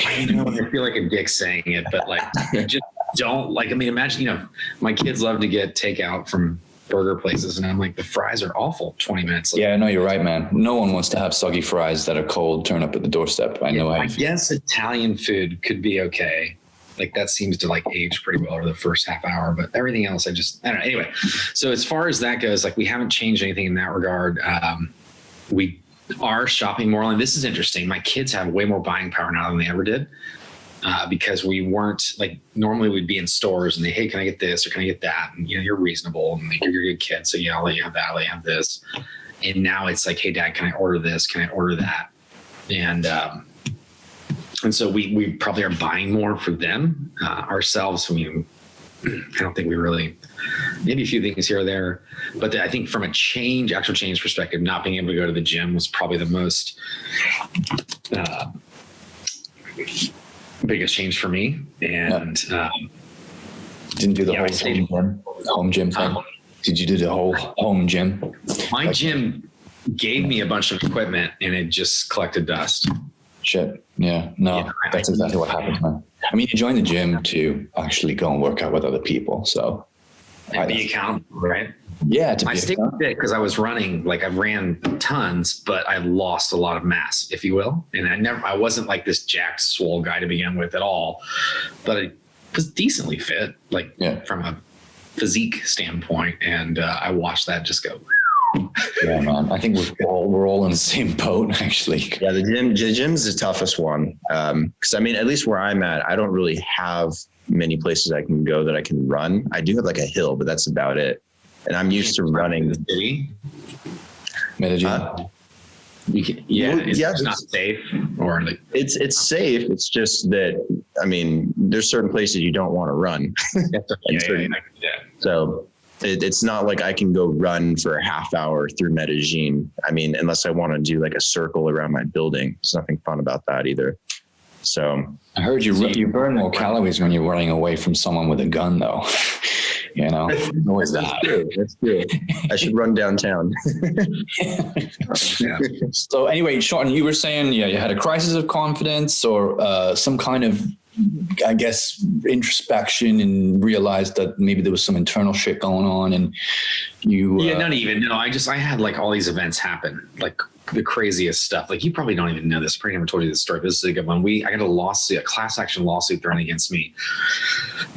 I know, I feel like a dick saying it, but like, I just don't like, I mean, imagine, my kids love to get takeout from burger places, and I'm like, the fries are awful 20 minutes later. Yeah, no, you're right, man. No one wants to have soggy fries that are cold turn up at the doorstep. I know. I guess Italian food could be okay. Like, that seems to like age pretty well over the first half hour, but everything else, I don't know. Anyway, so as far as that goes, like, we haven't changed anything in that regard. We are shopping more online. This is interesting. My kids have way more buying power now than they ever did. Because we weren't like, normally we'd be in stores and hey, can I get this or can I get that? And you're reasonable and like, you're a good kid. So yeah, I'll let you have that. I'll let you have this. And now it's like, hey Dad, can I order this? Can I order that? And so we probably are buying more for them, ourselves. I mean, I don't think we really, maybe a few things here or there, but I think from a actual change perspective, not being able to go to the gym was probably the most, biggest change for me. And didn't do the home gym thing. Did you do the whole home gym? My gym gave me a bunch of equipment and it just collected dust. Shit. Yeah. No, that's exactly what happened, man. I mean, you join the gym to actually go and work out with other people. So and be accountable, right? Yeah. I stayed fit because I was running, like I ran tons, but I lost a lot of mass, if you will. And I wasn't like this jacked, swole guy to begin with at all, but I was decently fit, like from a physique standpoint. And I watched that just go. Yeah, man. I think we're all in the same boat, actually. Yeah, the gym's the toughest one. Because I mean, at least where I'm at, I don't really have many places I can go that I can run. I do have like a hill, but that's about it. And I'm used to running the city. Medellin. It's not safe, or like it's safe. It's just that, I mean, there's certain places you don't want to run. So it's not like I can go run for a half hour through Medellin. I mean, unless I want to do like a circle around my building. There's nothing fun about that either. So I heard you burn more calories when you're running away from someone with a gun, though. Always that. That's true. I should run downtown. So anyway, Sean, you were saying, you had a crisis of confidence or some kind of, I guess, introspection and realized that maybe there was some internal shit going on and you... not even. No, I had like all these events happen, like the craziest stuff. Like, you probably don't even know this. I probably never told you this story. This is a good one. I got a class action lawsuit thrown against me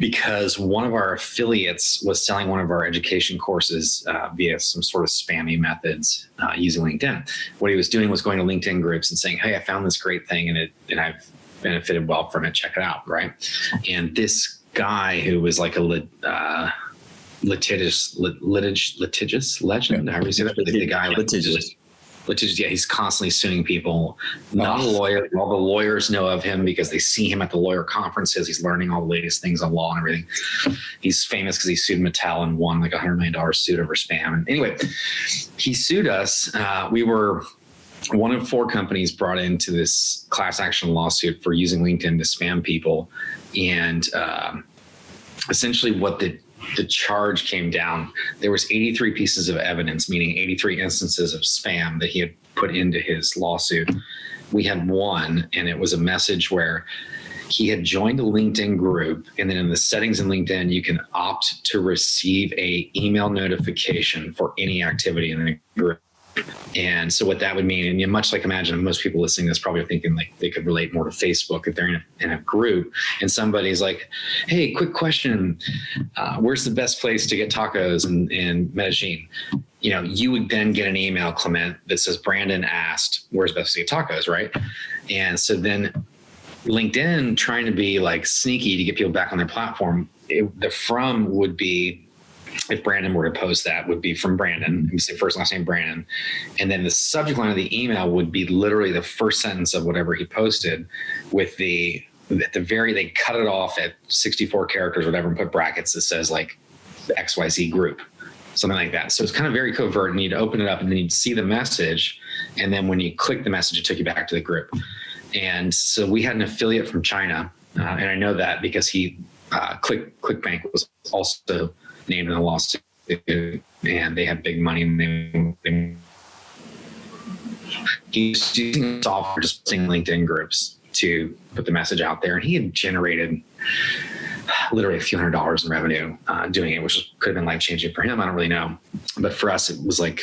because one of our affiliates was selling one of our education courses via some sort of spammy methods using LinkedIn. What he was doing was going to LinkedIn groups and saying, hey, I found this great thing and I've benefited well from it. Check it out. Right. And this guy who was like a litigious legend, however you say that, the guy litigious. Yeah, he's constantly suing people. Not a lawyer. All the lawyers know of him because they see him at the lawyer conferences. He's learning all the latest things on law and everything. He's famous because he sued Mattel and won like $100 million suit over spam. And anyway, he sued us. We were one of 4 companies brought into this class action lawsuit for using LinkedIn to spam people. And essentially what the charge came down, there was 83 pieces of evidence, meaning 83 instances of spam that he had put into his lawsuit. We had one, and it was a message where he had joined a LinkedIn group, and then in the settings in LinkedIn, you can opt to receive a email notification for any activity in the group. And so what that would mean, and much like imagine most people listening to this probably are thinking like they could relate more to Facebook if they're in a group and somebody's like, hey, quick question. Where's the best place to get tacos in Medellin? You know, you would then get an email, Clement, that says Brandon asked, where's best to get tacos, right? And so then LinkedIn trying to be like sneaky to get people back on their platform, the from would be, if Brandon were to post that, would be from Brandon. We say first and last name Brandon. And then the subject line of the email would be literally the first sentence of whatever he posted with they cut it off at 64 characters, whatever, and put brackets that says like the XYZ group, something like that. So it's kind of very covert, and you'd open it up and then you'd see the message. And then when you click the message, it took you back to the group. And so we had an affiliate from China. And I know that because ClickBank was also named in the lawsuit, and they had big money, and he's using software, just posting LinkedIn groups to put the message out there. And he had generated literally a few $100s in revenue doing it, which could have been life-changing for him. I don't really know. But for us, it was like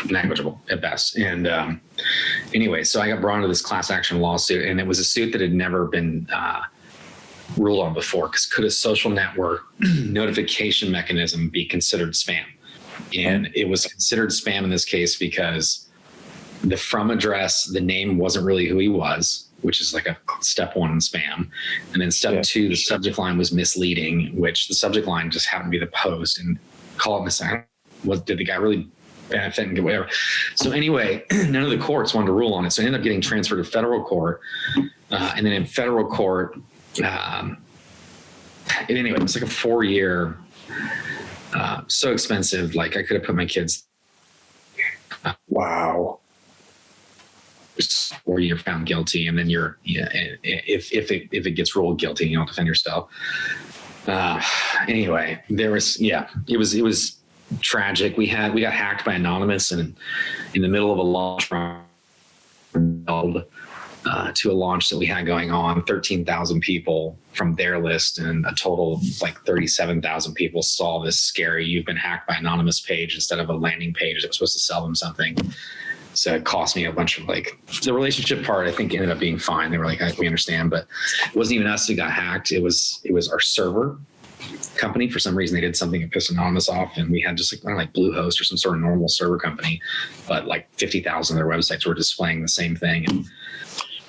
negligible at best. And anyway, so I got brought into this class action lawsuit, and it was a suit that had never been ruled on before, because could a social network notification mechanism be considered spam? And it was considered spam in this case because the from address, the name wasn't really who he was, which is like a step one in spam. And then step two, the subject line was misleading, which the subject line just happened to be the post, and call it misleading. Did the guy really benefit and get whatever? So anyway, none of the courts wanted to rule on it. So I ended up getting transferred to federal court. And then in federal court, anyway, it was like a 4-year, so expensive. Like I could have put my kids. Wow. 4 year found guilty, and then if it gets ruled guilty, you don't defend yourself. Anyway, there was, it was tragic. We got hacked by Anonymous, and in the middle of a launch to a launch that we had going on, 13,000 people from their list and a total of like 37,000 people saw this scary "you've been hacked by Anonymous" page instead of a landing page that was supposed to sell them something. So it cost me a bunch of the relationship part, I think, ended up being fine. They were like, we understand, but it wasn't even us who got hacked. It was our server company. For some reason, they did something that pissed Anonymous off, and we had just like Bluehost or some sort of normal server company, but like 50,000 of their websites were displaying the same thing, and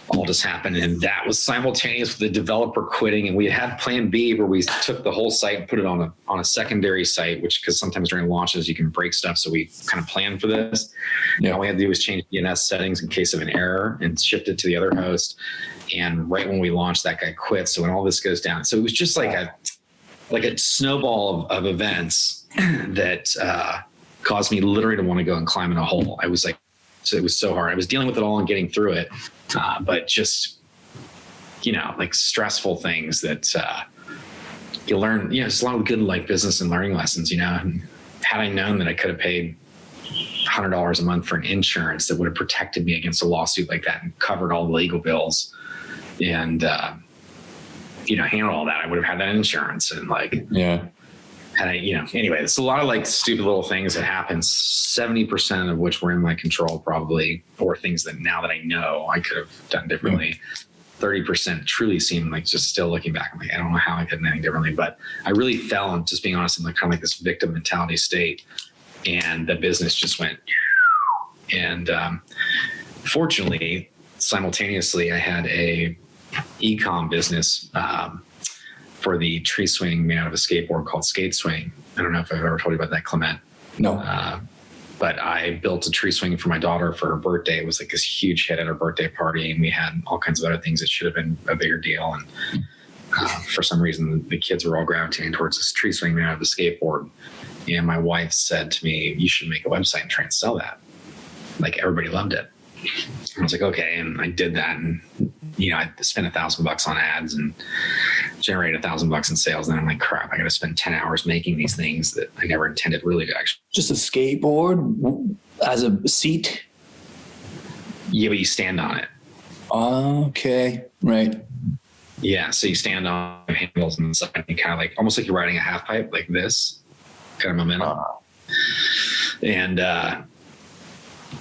all just happened. And that was simultaneous with the developer quitting. And we had plan B, where we took the whole site and put it on a secondary site, because sometimes during launches you can break stuff. So we kind of planned for this. All we had to do was change DNS settings in case of an error and shift it to the other host. And right when we launched, that guy quit. So when all this goes down, so it was just like a snowball of events that caused me literally to want to go and climb in a hole. I was like, so it was so hard. I was dealing with it all and getting through it. But just, like stressful things that you learn, it's a lot of good like business and learning lessons, and had I known that I could have paid $100 a month for an insurance that would have protected me against a lawsuit like that and covered all the legal bills and, handled all that, I would have had that insurance and had I, anyway, it's a lot of stupid little things that happen, 70% of which were in my control probably, or things that now that I know I could have done differently. 30% truly seemed like, just still looking back, I'm like, I don't know how I could have done anything differently, but I really fell in, just being honest, in kind of this victim mentality state, and the business just went. And fortunately, simultaneously, I had a e-com business for the tree swing made out of a skateboard called Skate Swing. I don't know if I've ever told you about that, Clement. No. But I built a tree swing for my daughter for her birthday. It was like this huge hit at her birthday party, and we had all kinds of other things that should have been a bigger deal. And for some reason, the kids were all gravitating towards this tree swing made out of a skateboard. And my wife said to me, "You should make a website and try and sell that." Like, everybody loved it. I was like, okay. And I did that. And, I spent $1,000 on ads and generated $1,000 in sales. And then I'm like, crap, I got to spend 10 hours making these things that I never intended really to actually. Just a skateboard as a seat? Yeah, but you stand on it. Okay. Right. Yeah. So you stand on handles and stuff, and you kind of like, almost like you're riding a half pipe, like this kind of momentum. And,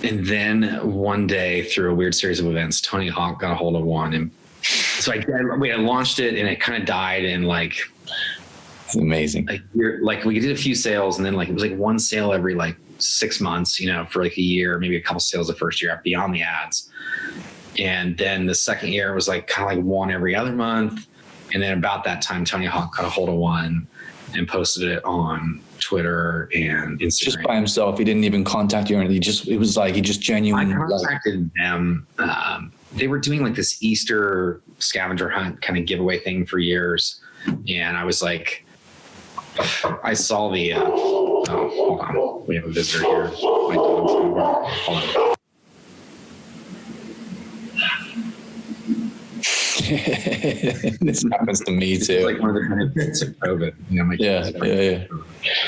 And then one day, through a weird series of events, Tony Hawk got a hold of one. And so we had launched it, and it kind of died in like, it's amazing. Like we did a few sales, and then like it was like one sale every like 6 months, you know, for like a year, maybe a couple sales the first year beyond the ads. And then the second year was like kind of like one every other month. And then about that time, Tony Hawk got a hold of one and posted it on Twitter and Instagram. Just by himself. He didn't even contact you or anything. It was like, he just genuinely. I contacted them. They were doing like this Easter scavenger hunt kind of giveaway thing for years. And I was like, I saw the, hold on. We have a visitor here. My dog's gonna bark. Hold on. This happens to me too. It's like one of the benefits of COVID. You know, yeah.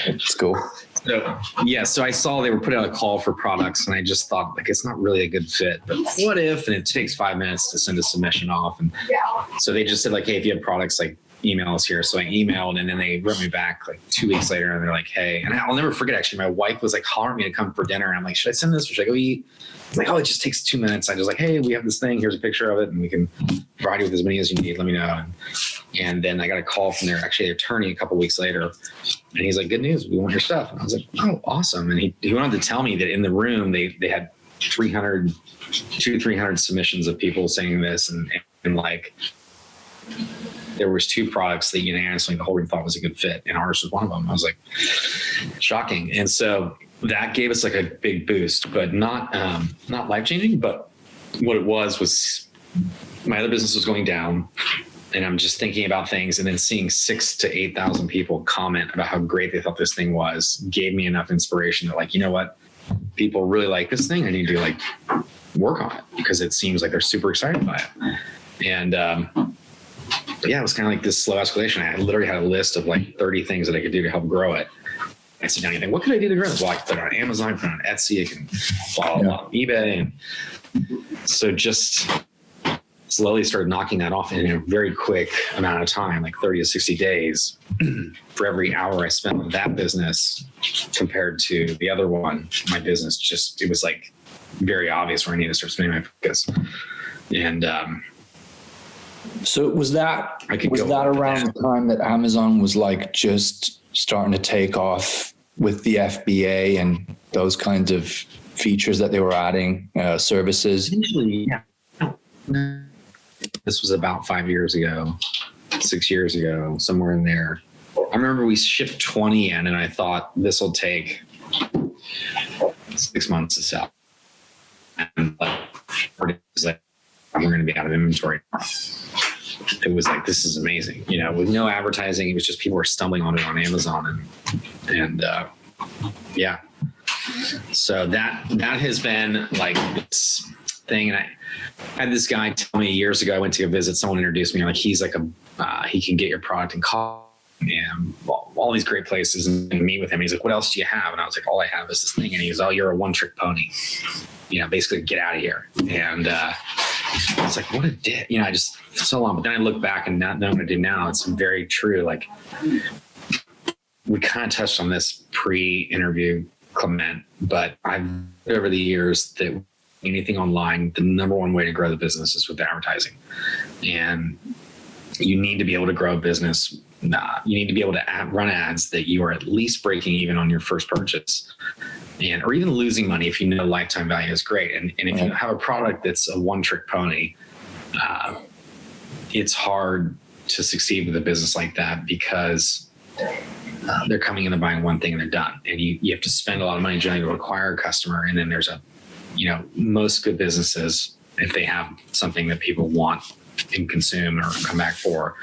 It's cool. So I saw they were putting out a call for products, and I just thought like it's not really a good fit. But what if? And it takes 5 minutes to send a submission off, and so they just said like, hey, if you have products, like email us here. So I emailed, and then they wrote me back like 2 weeks later, and they're like, hey, and I'll never forget. Actually, my wife was like hollering me to come for dinner, and I'm like, should I send this or should I go eat? It's like, oh, it just takes 2 minutes. I just like, hey, we have this thing. Here's a picture of it, and we can provide you with as many as you need. Let me know. And then I got a call from their attorney a couple of weeks later, and he's like, good news, we want your stuff. And I was like, oh, awesome. And he wanted to tell me that in the room they had 300 submissions of people saying this, and like there was 2 products that unanimously the whole room thought was a good fit, and ours was one of them. I was like, shocking. And so that gave us like a big boost, but not life-changing. But what it was my other business was going down, and I'm just thinking about things, and then seeing 6,000 to 8,000 people comment about how great they thought this thing was gave me enough inspiration that like, you know what, people really like this thing. I need to like work on it because it seems like they're super excited by it. And it was kind of like this slow escalation. I literally had a list of like 30 things that I could do to help grow it. I sit down and think, what could I do to grow it? Well, I can put it on Amazon, put it on Etsy, I can follow on eBay. And so just slowly started knocking that off in a very quick amount of time, like 30 to 60 days. For every hour I spent on that business compared to the other one, my business it was like very obvious where I need to start spending my focus. And so was that around the time that Amazon was like just starting to take off with the FBA and those kinds of features that they were adding, services? Essentially, yeah. This was about 5 years ago, 6 years ago, somewhere in there. I remember we shipped 20 in, and I thought this will take 6 months to sell. And like 4 days later, we're going to be out of inventory. It was like, this is amazing. You know, with no advertising, it was just people were stumbling on it on Amazon, and yeah. So that has been like this thing. And I had this guy tell me years ago, I went to go visit, someone introduced me, like he's like he can get your product in coffee and all these great places, and meet with him. He's like, what else do you have? And I was like, all I have is this thing. And he goes, oh, you're a one-trick pony. You know, basically get out of here. And it's like, what a dick. You know, I just so long. But then I look back and now what I do now, it's very true. Like we kind of touched on this pre-interview, Clement, but I've over the years that anything online, the number one way to grow the business is with advertising. And you need to be able to grow a business. You need to be able to run ads that you are at least breaking even on your first purchase, or even losing money if you know lifetime value is great. And if you have a product that's a one-trick pony, it's hard to succeed with a business like that because they're coming in and buying one thing and they're done. And you have to spend a lot of money generally to acquire a customer. And then there's most good businesses, if they have something that people want and consume or come back for,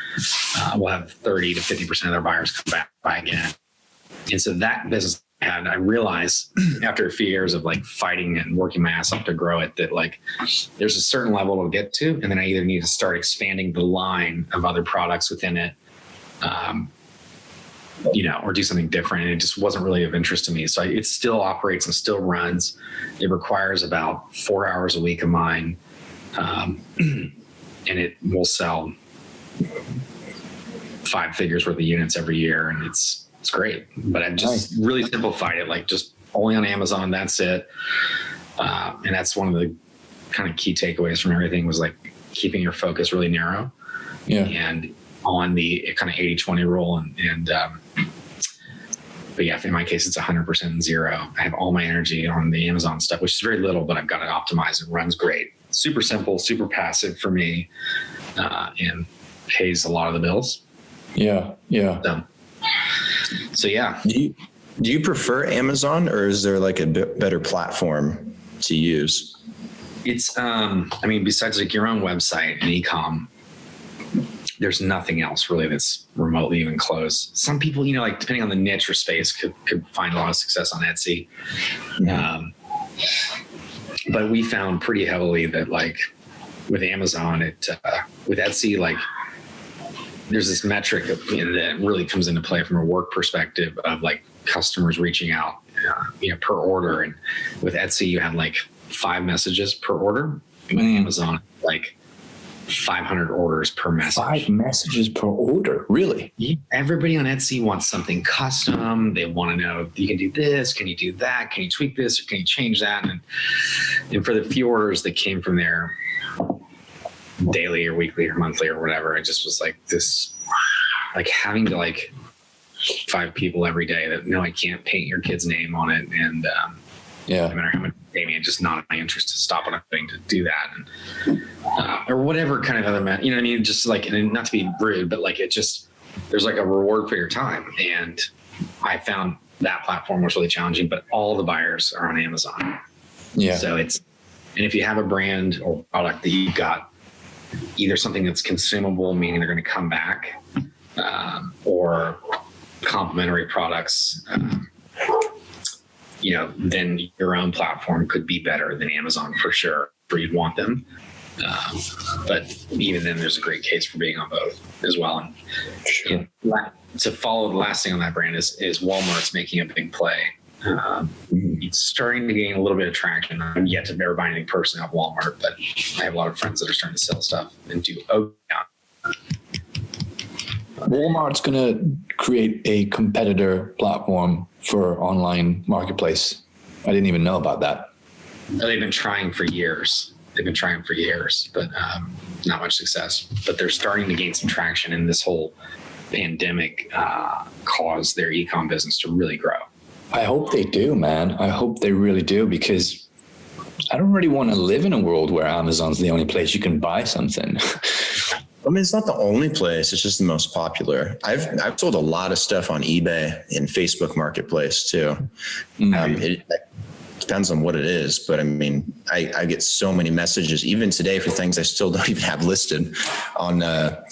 will have 30 to 50% of their buyers come back, buy again. And so that business I realized after a few years of like fighting and working my ass off to grow it, that like there's a certain level to get to. And then I either need to start expanding the line of other products within it, or do something different. And it just wasn't really of interest to me. So it still operates and still runs. It requires about 4 hours a week of mine. And it will sell 5 figures worth of units every year. And it's great, but I've just really simplified it, like just only on Amazon. That's it. And that's one of the kind of key takeaways from everything was like keeping your focus really narrow. Yeah. And on the kind of 80-20 rule. But yeah, in my case, it's 100% and zero. I have all my energy on the Amazon stuff, which is very little, but I've got it optimized. It runs great. Super simple, super passive for me, and pays a lot of the bills. Yeah. Yeah. So yeah. Do you prefer Amazon, or is there like a better platform to use? It's, besides like your own website and e-com, there's nothing else really that's remotely even close. Some people, like depending on the niche or space could find a lot of success on Etsy. But we found pretty heavily that like with Amazon, with Etsy, like there's this metric that really comes into play from a work perspective of like customers reaching out, per order. And with Etsy, you have like 5 messages per order. With Amazon, like 500 orders per message. 5 messages per order, really? Everybody on Etsy wants something custom. They want to know, you can do this, can you do that, can you tweak this, or can you change that? And for the few orders that came from there, daily or weekly or monthly or whatever, it just was like this, like having to like 5 people every day that, no, I can't paint your kid's name on it. And no matter how much you pay me, it's just not in my interest to stop what I'm doing to do that. And, or whatever kind of other, you know what I mean? Just like, and not to be rude, but like, it just, there's like a reward for your time. And I found that platform was really challenging, but all the buyers are on Amazon. Yeah. So and if you have a brand or product that you've got either something that's consumable, meaning they're going to come back, or complementary products, then your own platform could be better than Amazon for sure, where you'd want them. But even then, there's a great case for being on both as well. And, sure. To follow the last thing on that brand is Walmart's making a big play. It's starting to gain a little bit of traction. I'm yet to ever buy anything personally off Walmart, but I have a lot of friends that are starting to sell stuff and do. Walmart's going to create a competitor platform for online marketplace. I didn't even know about that. They've been trying for years. But not much success. But they're starting to gain some traction, and this whole pandemic caused their e-com business to really grow. I hope they do, man. I hope they really do, because I don't really want to live in a world where Amazon's the only place you can buy something. I mean, it's not the only place. It's just the most popular. I've sold a lot of stuff on eBay and Facebook Marketplace too. It depends on what it is, but I mean, I get so many messages even today for things I still don't even have listed on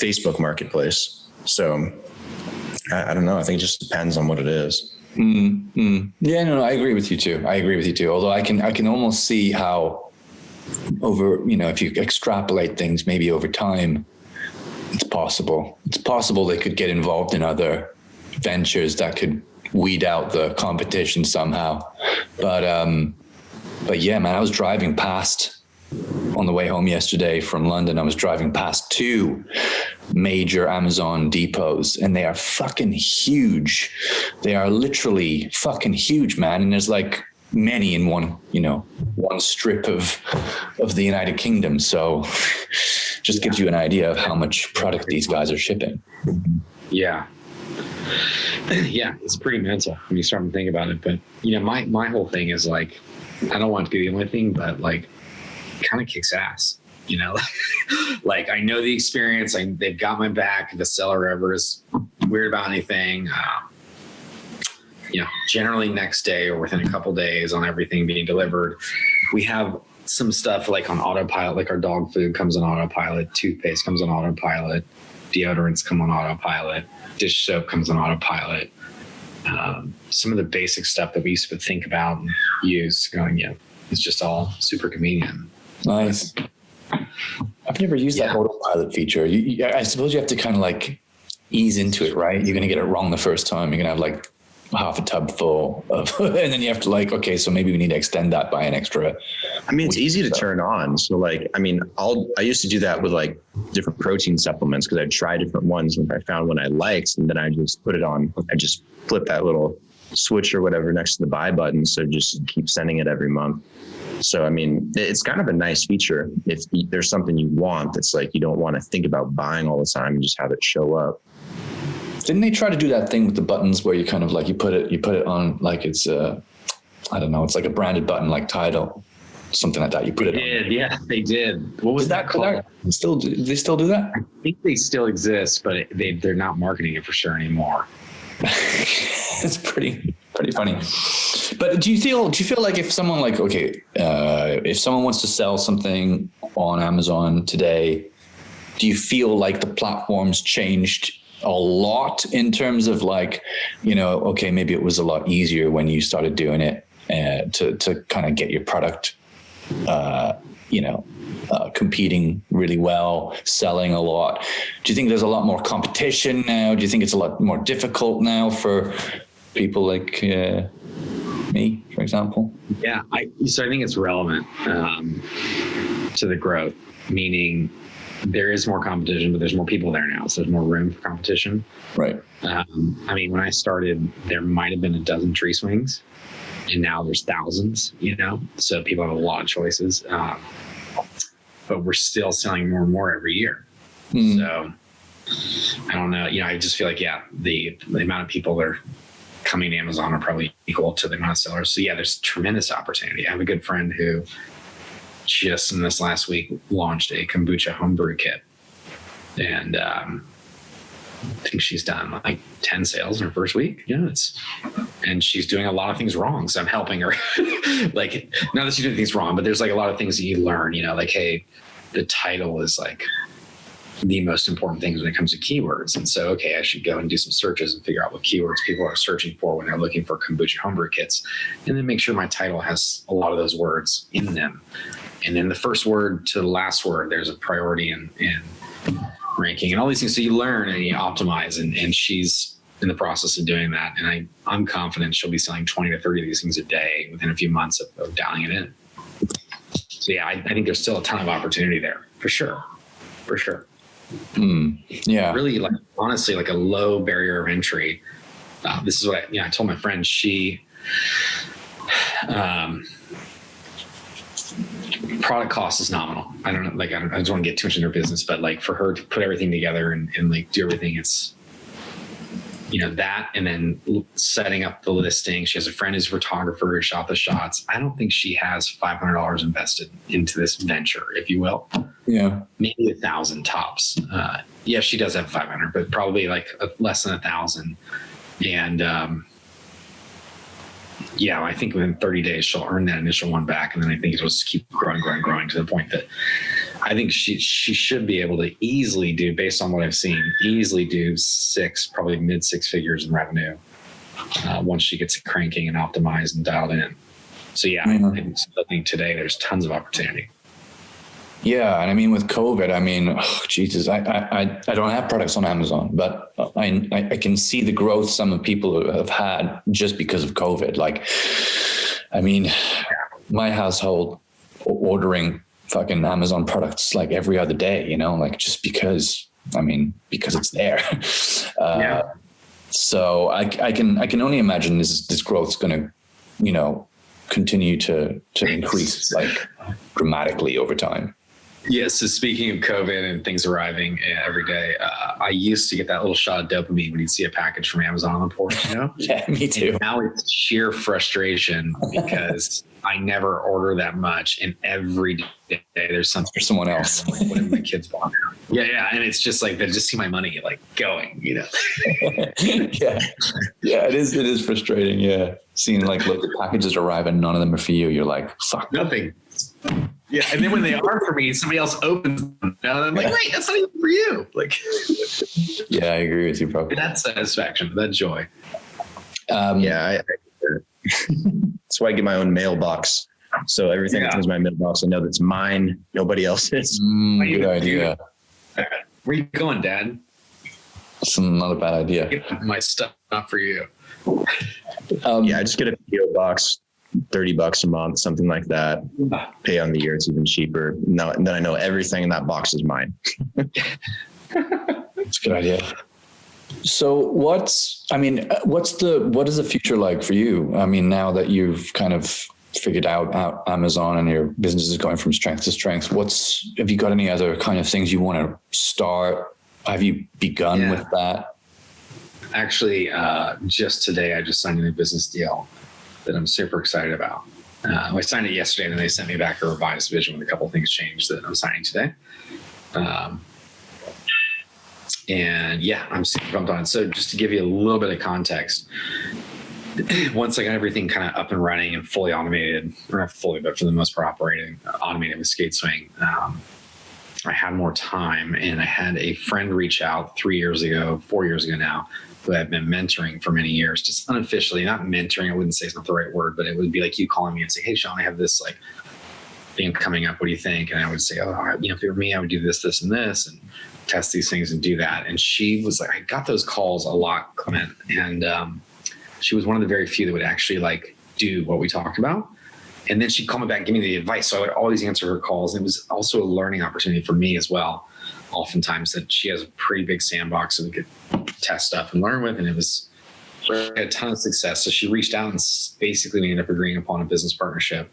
Facebook Marketplace. So I don't know. I think it just depends on what it is. Yeah, no, I agree with you too. Although I can almost see how if you extrapolate things maybe over time, it's possible they could get involved in other ventures that could weed out the competition somehow. But yeah, man, I was driving past on the way home yesterday from London. I was driving past 2 major Amazon depots, and they are fucking huge. They are literally fucking huge, man. And there's like many in one strip of the United Kingdom. So just gives you an idea of how much product these guys are shipping. Yeah. Yeah, it's pretty mental when you start to think about it. But my whole thing is like, I don't want it to be the only thing, but like, it kind of kicks ass. Like I know the experience. They've got my back. The seller ever is weird about anything. Generally next day or within a couple days on everything being delivered. We have some stuff like on autopilot, like our dog food comes on autopilot, toothpaste comes on autopilot, deodorants come on autopilot, dish soap comes on autopilot. Some of the basic stuff that we used to think about and use it's just all super convenient. Nice. I've never used that autopilot feature. I suppose you have to kind of like ease into it, right? You're going to get it wrong the first time. You're going to have like half a tub full of, and then you have to like, okay, so maybe we need to extend that by an extra. I mean, it's easy to turn on. So like, I mean, I used to do that with like different protein supplements because I'd try different ones and I found one I liked, and then I just put it on. I just flip that little switch or whatever next to the buy button. So just keep sending it every month. So, I mean, it's kind of a nice feature if there's something you want that's like, you don't want to think about buying all the time and just have it show up. Didn't they try to do that thing with the buttons where you kind of like, you put it on like it's I don't know, it's like a branded button, like Tidal, something like that. You put it on. Yeah, they did. What was that called? Do they still do that? I think they still exist, but they're not marketing it for sure anymore. It's pretty funny. But do you feel like if someone like, if someone wants to sell something on Amazon today, do you feel like the platform's changed a lot in terms of like, maybe it was a lot easier when you started doing it to kind of get your product, competing really well, selling a lot. Do you think there's a lot more competition now? Do you think it's a lot more difficult now for people like me, for example? Yeah, so I think it's relevant to the growth, meaning there is more competition, but there's more people there now. So there's more room for competition. Right. I mean, when I started, there might've been a dozen tree swings and now there's thousands, so people have a lot of choices. But we're still selling more and more every year. So I don't know, I just feel like, the amount of people that are coming to Amazon are probably equal to the amount of sellers. So there's tremendous opportunity. I have a good friend who just in this last week launched a kombucha homebrew kit. And I think she's done like 10 sales in her first week. And she's doing a lot of things wrong. So I'm helping her. Like, not that she's doing things wrong, but there's like a lot of things that you learn, like, hey, the title is like the most important things when it comes to keywords. And so, I should go and do some searches and figure out what keywords people are searching for when they're looking for kombucha homebrew kits. And then make sure my title has a lot of those words in them. And then the first word to the last word, there's a priority in ranking and all these things. So you learn and you optimize, and she's in the process of doing that. And I'm confident she'll be selling 20 to 30 of these things a day within a few months of dialing it in. So I think there's still a ton of opportunity there for sure. Yeah. Really, like, honestly, like a low barrier of entry. This is what I told my friend. She, product cost is nominal. I don't know, like, I just want to get too much into her business, but like for her to put everything together and like do everything, it's, that, and then setting up the listing. She has a friend who's a photographer who shot the shots. I don't think she has $500 invested into this venture, if you will. Yeah. Maybe 1,000 tops. She does have 500, but probably like less than 1,000. And, I think within 30 days, she'll earn that initial one back. And then I think it'll just keep growing to the point that I think she should be able to easily do, based on what I've seen, probably mid 6 figures in revenue once she gets it cranking and optimized and dialed in. So I think today there's tons of opportunity. Yeah. And I mean, with COVID, Jesus, I don't have products on Amazon, but I can see the growth some of people have had just because of COVID. Like, my household ordering fucking Amazon products like every other day, like just because it's there. So I can only imagine this growth is going to, continue to increase like dramatically over time. Yeah. So speaking of COVID and things arriving every day, I used to get that little shot of dopamine when you'd see a package from Amazon on the porch, Yeah, me too. And now it's sheer frustration because I never order that much, and every day there's something for someone else. Like, what have my kids bought? Yeah. And it's just like, they just see my money like going, Yeah, it is frustrating. Yeah. Seeing like, look, the packages arrive and none of them are for you. You're like, fuck. Nothing. Yeah, and then when they are for me, somebody else opens them, and I'm like, wait, that's not even for you. Like, yeah, I agree with you, bro. That satisfaction, that joy. That's why I get my own mailbox. So everything that comes in my mailbox, I know that's mine. Nobody else's. Good idea. Where you going, Dad? That's not a bad idea. Get my stuff, not for you. I just get a PO box. $30 a month, something like that. Pay on the year, it's even cheaper. No, and then I know everything in that box is mine. That's a good idea. So what is the future like for you? Now that you've kind of figured out Amazon and your business is going from strength to strength. Have you got any other kind of things you want to start? Have you begun with that? Actually, just today, I just signed a new business deal that I'm super excited about. I signed it yesterday, and then they sent me back a revised vision with a couple of things changed that I'm signing today. And yeah, I'm super pumped on it. So just to give you a little bit of context, once I got everything kind of up and running and fully automated, or not fully, but for the most part automated with SkateSwing, I had more time, and I had a friend reach out 4 years ago now, who I've been mentoring for many years, just unofficially, not mentoring. I wouldn't say it's not the right word, but it would be like you calling me and say, "Hey, Sean, I have this like thing coming up. What do you think?" And I would say, "Oh, if it were me, I would do this, this, and this, and test these things and do that." And she was like, I got those calls a lot, Clement. And she was one of the very few that would actually like do what we talked about. And then she'd call me back and give me the advice. So I would always answer her calls. And it was also a learning opportunity for me as well. Oftentimes that she has a pretty big sandbox that we could test stuff and learn with. And we had a ton of success. So she reached out and basically we ended up agreeing upon a business partnership.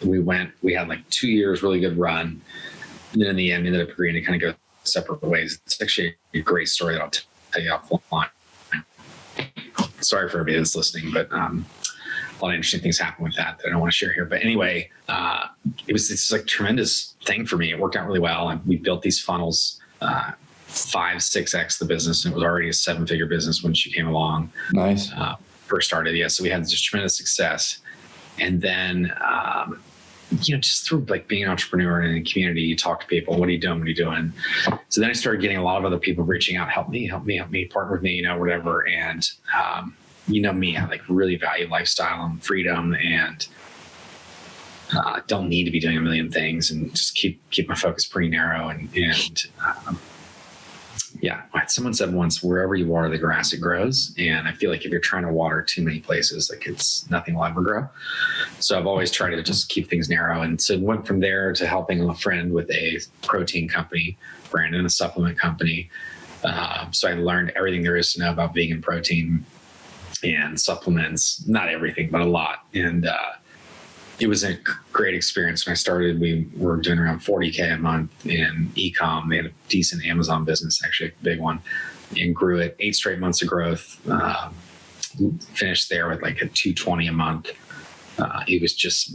We had like 2 years, really good run. And then in the end, ended up agreeing to kind of go separate ways. It's actually a great story that I'll tell you offline. Sorry for everybody that's listening, but a lot of interesting things happened with that I don't want to share here. But anyway, it's like a tremendous thing for me. It worked out really well. And we built these funnels, 5-6x the business. And it was already a 7-figure business when she came along. Nice. First started. Yeah. So we had just tremendous success. And then, just through like being an entrepreneur and in the community, you talk to people, what are you doing? So then I started getting a lot of other people reaching out, help me, partner with me, whatever. And, me, I like really value lifestyle and freedom and don't need to be doing a million things and just keep my focus pretty narrow. Someone said once, wherever you water the grass, it grows. And I feel like if you're trying to water too many places, like nothing will ever grow. So I've always tried to just keep things narrow. And so went from there to helping a friend with a protein company, Brandon, a supplement company. So I learned everything there is to know about vegan protein and supplements, not everything, but a lot. And, it was a great experience. When I started, we were doing around 40K a month in e-com. They had a decent Amazon business, actually a big one, and grew it 8 straight months of growth. Finished there with like a 220 a month. It was just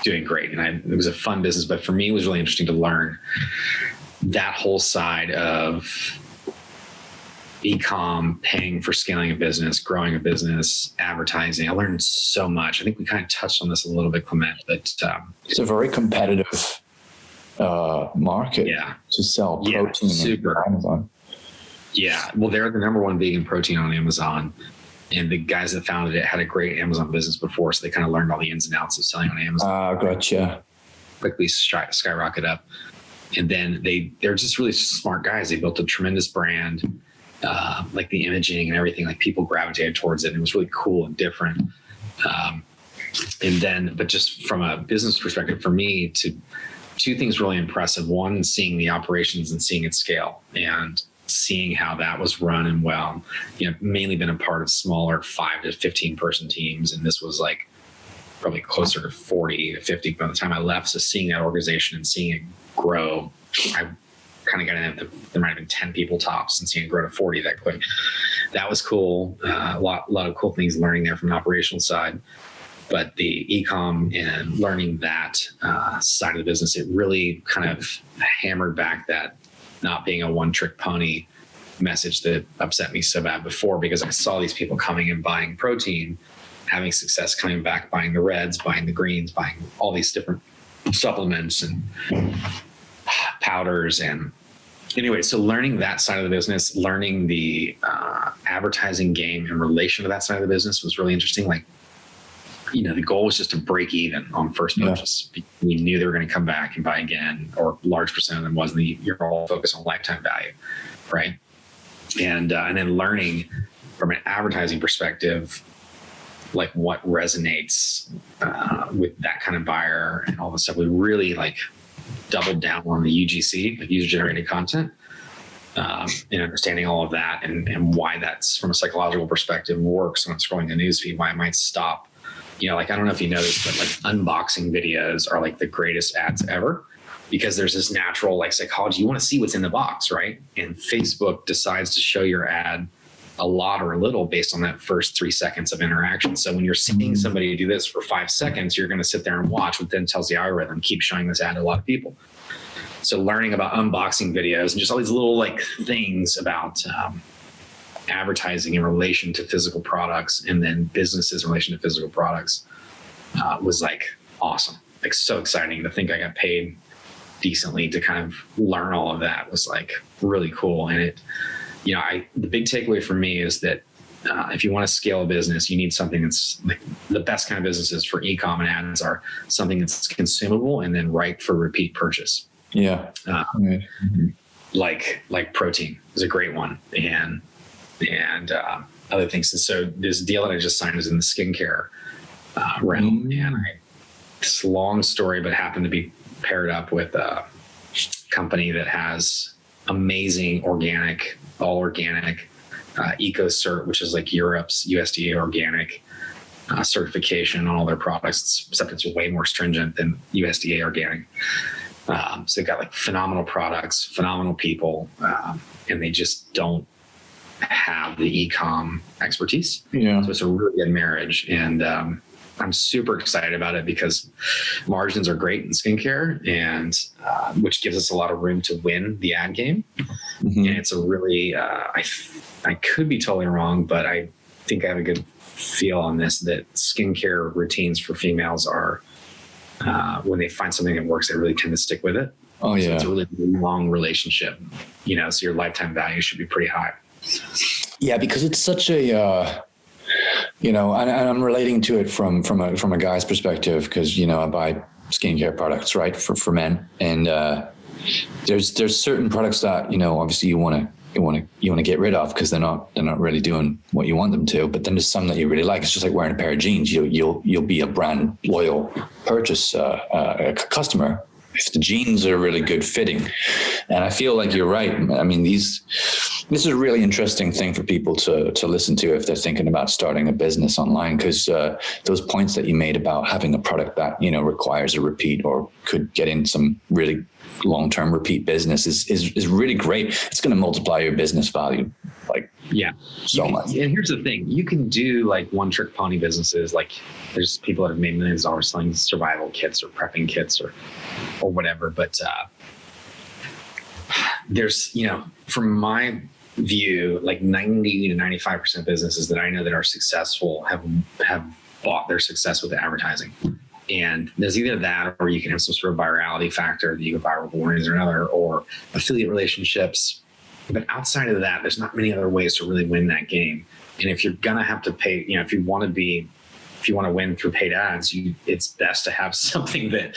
doing great. And it was a fun business, but for me, it was really interesting to learn that whole side of e-com, paying for scaling a business, growing a business, advertising. I learned so much. I think we kind of touched on this a little bit, Clement, but it's a very competitive market to sell protein super. on Amazon. Yeah. Well, they're the number one vegan protein on Amazon. And the guys that founded it had a great Amazon business before. So they kind of learned all the ins and outs of selling on Amazon. Gotcha. Quickly skyrocket up. And then they're just really smart guys. They built a tremendous brand. Like the imaging and everything, like people gravitated towards it. And it was really cool and different. But just from a business perspective, for me, two things really impressive. One, seeing the operations and seeing it scale and seeing how that was run and well. Mainly been a part of smaller 5 to 15 person teams. And this was like probably closer to 40 to 50 by the time I left. So seeing that organization and seeing it grow, I kind of got in, there might have been 10 people tops, and seeing it grow to 40 that quick. That was cool. A lot of cool things learning there from an operational side. But the e-com and learning that side of the business, it really kind of hammered back that not being a one-trick pony message that upset me so bad before, because I saw these people coming and buying protein, having success, coming back, buying the reds, buying the greens, buying all these different supplements and powders. And anyway, so learning that side of the business, learning the advertising game in relation to that side of the business was really interesting. Like, the goal was just to break even on first purchase. Yeah. We knew they were going to come back and buy again, or a large percent of them wasn't. You're all focused on lifetime value, right? And then learning from an advertising perspective, like what resonates with that kind of buyer and all this stuff. We really like doubled down on the UGC, like user generated content, and understanding all of that and why that's from a psychological perspective works when I'm scrolling the newsfeed, why I might stop like, I don't know if you know this, but like unboxing videos are like the greatest ads ever, because there's this natural like psychology. You want to see what's in the box, right? And Facebook decides to show your ad a lot or a little based on that first 3 seconds of interaction. So when you're seeing somebody do this for 5 seconds, you're going to sit there and watch, what then tells the algorithm, keep showing this ad to a lot of people. So learning about unboxing videos and just all these little like things about advertising in relation to physical products, and then businesses in relation to physical products was like awesome. Like so exciting to think I got paid decently to kind of learn all of that was like really cool. And it, the big takeaway for me is that if you want to scale a business, you need something that's like the best kind of businesses for e-com and ads are something that's consumable and then ripe for repeat purchase. Yeah. Like protein is a great one. And other things. And so this deal that I just signed was in the skincare realm. And this long story, but happened to be paired up with a company that has amazing all organic EcoCert, which is like Europe's USDA organic certification on all their products, except it's way more stringent than USDA organic. So they've got like phenomenal products, phenomenal people, and they just don't have the e-com expertise. Yeah. So it's a really good marriage. And I'm super excited about it because margins are great in skincare, and which gives us a lot of room to win the ad game. And it's a really, I could be totally wrong, but I think I have a good feel on this, that skincare routines for females are, when they find something that works, they really tend to stick with it. Oh yeah. So it's a really long relationship, so your lifetime value should be pretty high. Yeah, because it's such a, and I'm relating to it from a guy's perspective, because, I buy skincare products, right, for men. And there's certain products that, obviously you want to get rid of because they're not really doing what you want them to. But then there's some that you really like. It's just like wearing a pair of jeans. You'll be a brand loyal purchase customer if the jeans are really good fitting. And I feel like you're right. I mean, this is a really interesting thing for people to listen to if they're thinking about starting a business online, because those points that you made about having a product that, requires a repeat or could get in some really long-term repeat business is really great. It's going to multiply your business value. So much. And here's the thing, you can do like one trick pony businesses. Like there's people that have made millions of dollars selling survival kits or prepping kits or whatever. But there's, from my view, like 90 to 95% of businesses that I know that are successful have bought their success with advertising. And there's either that, or you can have some sort of virality factor that you go viral with one reason or another, or affiliate relationships. But outside of that, there's not many other ways to really win that game. And if you're going to have to pay, if you want to win through paid ads, it's best to have something that,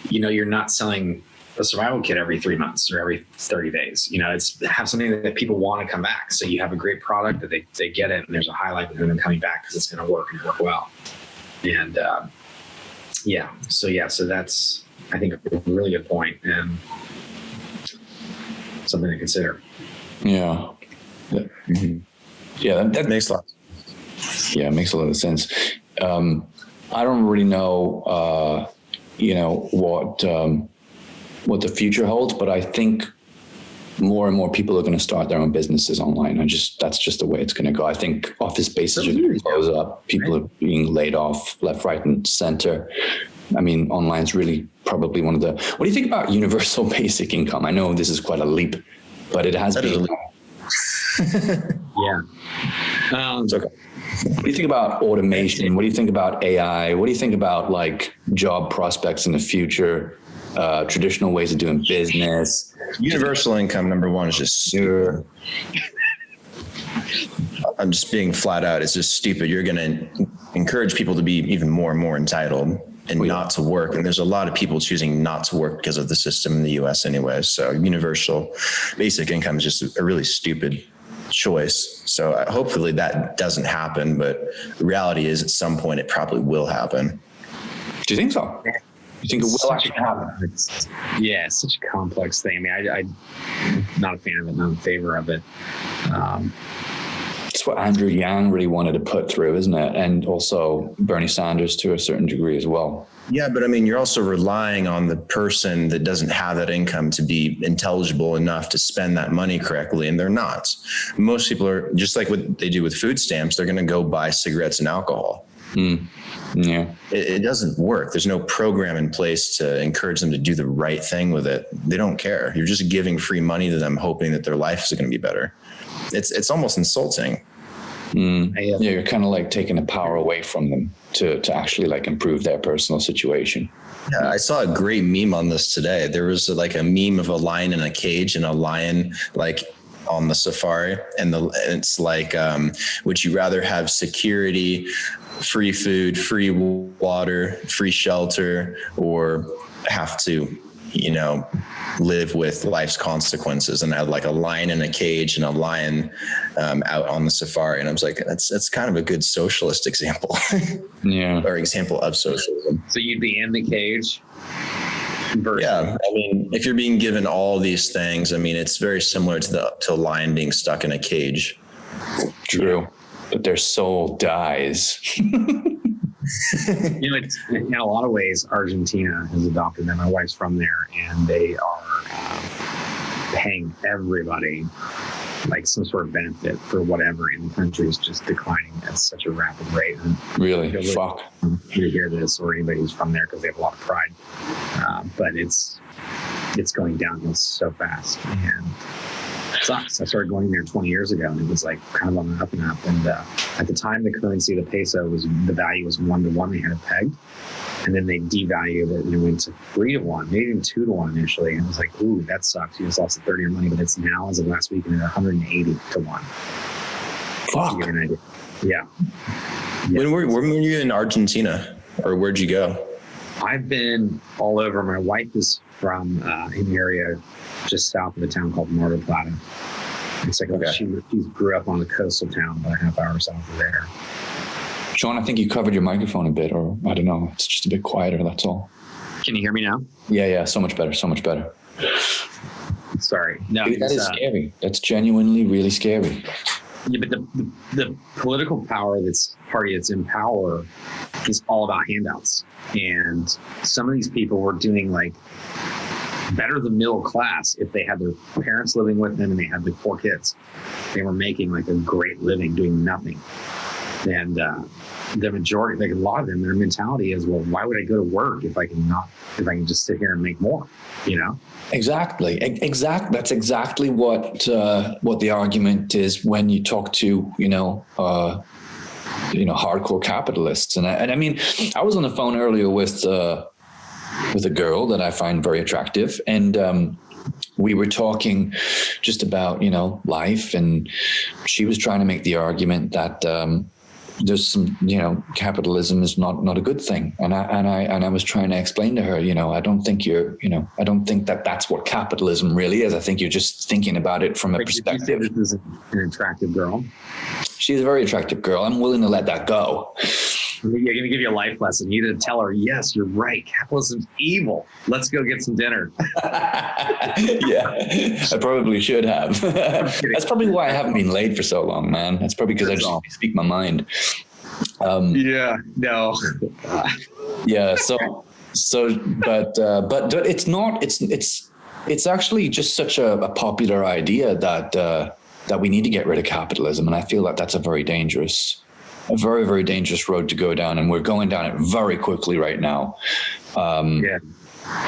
you're not selling a survival kit every 3 months or every 30 days. It's have something that people want to come back. So you have a great product that they get it, and there's a high likelihood of them coming back because it's going to work and work well. And so that's, I think, a really good point and something to consider. Yeah. Yeah, that makes a lot. Yeah, it makes a lot of sense. I don't really know, what the future holds, but I think more and more people are going to start their own businesses online. That's just the way it's going to go. I think office spaces are going to close up. People are being laid off left, right, and center. I mean, online is really probably one of the. What do you think about universal basic income? I know this is quite a leap, but it has been. Yeah. It's okay. What do you think about automation? What do you think about AI? What do you think about like job prospects in the future? Traditional ways of doing business. Universal income, number one, is just stupid. I'm just being flat out. It's just stupid. You're going to encourage people to be even more and more entitled and not to work. And there's a lot of people choosing not to work because of the system in the US anyway. So universal basic income is just a really stupid choice. So hopefully that doesn't happen. But the reality is at some point it probably will happen. Do you think so? You think it will actually happen? Yeah, it's such a complex thing. I mean, I'm not a fan of it, not in favor of it. It's what Andrew Yang really wanted to put through, isn't it? And also Bernie Sanders to a certain degree as well. Yeah, but I mean, you're also relying on the person that doesn't have that income to be intelligible enough to spend that money correctly, and they're not. Most people are just like what they do with food stamps. They're going to go buy cigarettes and alcohol. Yeah, it doesn't work. There's no program in place to encourage them to do the right thing with it. They don't care. You're just giving free money to them, hoping that their life is going to be better. It's almost insulting. Yeah, you're kind of like taking the power away from them to actually like improve their personal situation. Yeah, I saw a great meme on this today. There was like a meme of a lion in a cage and a lion like on the safari, and it's like, would you rather have security, free food, free water, free shelter, or have to, live with life's consequences? And I had like a lion in a cage and a lion out on the safari. And I was like, that's kind of a good socialist example. Yeah. Or example of socialism. So you'd be in the cage. Yeah. I mean, if you're being given all these things, I mean, it's very similar to a lion being stuck in a cage. True. But their soul dies. It's, in a lot of ways, Argentina has adopted them. My wife's from there, and they are paying everybody like some sort of benefit for whatever in the country is just declining at such a rapid rate. And really? Fuck. You hear this, or anybody who's from there, because they have a lot of pride. But it's going downhill so fast, and it sucks. I started going there 20 years ago, and it was like kind of on the up and up. And at the time, the currency, the peso, the value was 1-to-1. They had it pegged, and then they devalued it, and it went to 3-to-1, maybe even 2-to-1 initially. And it was like, ooh, that sucks. You just lost a third of your money, but it's now, as of last week, at 180-to-1. Fuck. Yeah. When were you in Argentina, or where'd you go? I've been all over. My wife is from in the area just south of a town called Mar del Plata. It's like, okay. She grew up on the coastal town about a half hour south of there. Sean, I think you covered your microphone a bit, or I don't know. It's just a bit quieter, that's all. Can you hear me now? Yeah. So much better. Sorry. No, dude, that is scary. That's genuinely really scary. Yeah, but the political power party that's in power is all about handouts. And some of these people were doing like better than middle class if they had their parents living with them and they had the 4 kids. They were making like a great living doing nothing. And the majority, like a lot of them, their mentality is, well, why would I go to work if I can just sit here and make more, Exactly. That's exactly what the argument is when you talk to, hardcore capitalists. And I mean, I was on the phone earlier with a girl that I find very attractive, and we were talking just about life, and she was trying to make the argument that there's some capitalism is not a good thing, and I was trying to explain to her, I don't think I don't think that's what capitalism really is. I think you're just thinking about it from a perspective. This is an attractive girl. She's a very attractive girl. I'm willing to let that go. I'm going to give you a life lesson. You need to tell her, yes, you're right. Capitalism's evil. Let's go get some dinner. Yeah, I probably should have. That's probably why I haven't been laid for so long, man. That's probably because I just speak my mind. Yeah, no. Yeah. But it's not, it's actually just such a popular idea that we need to get rid of capitalism. And I feel like that's a very, very dangerous road to go down. And we're going down it very quickly right now. And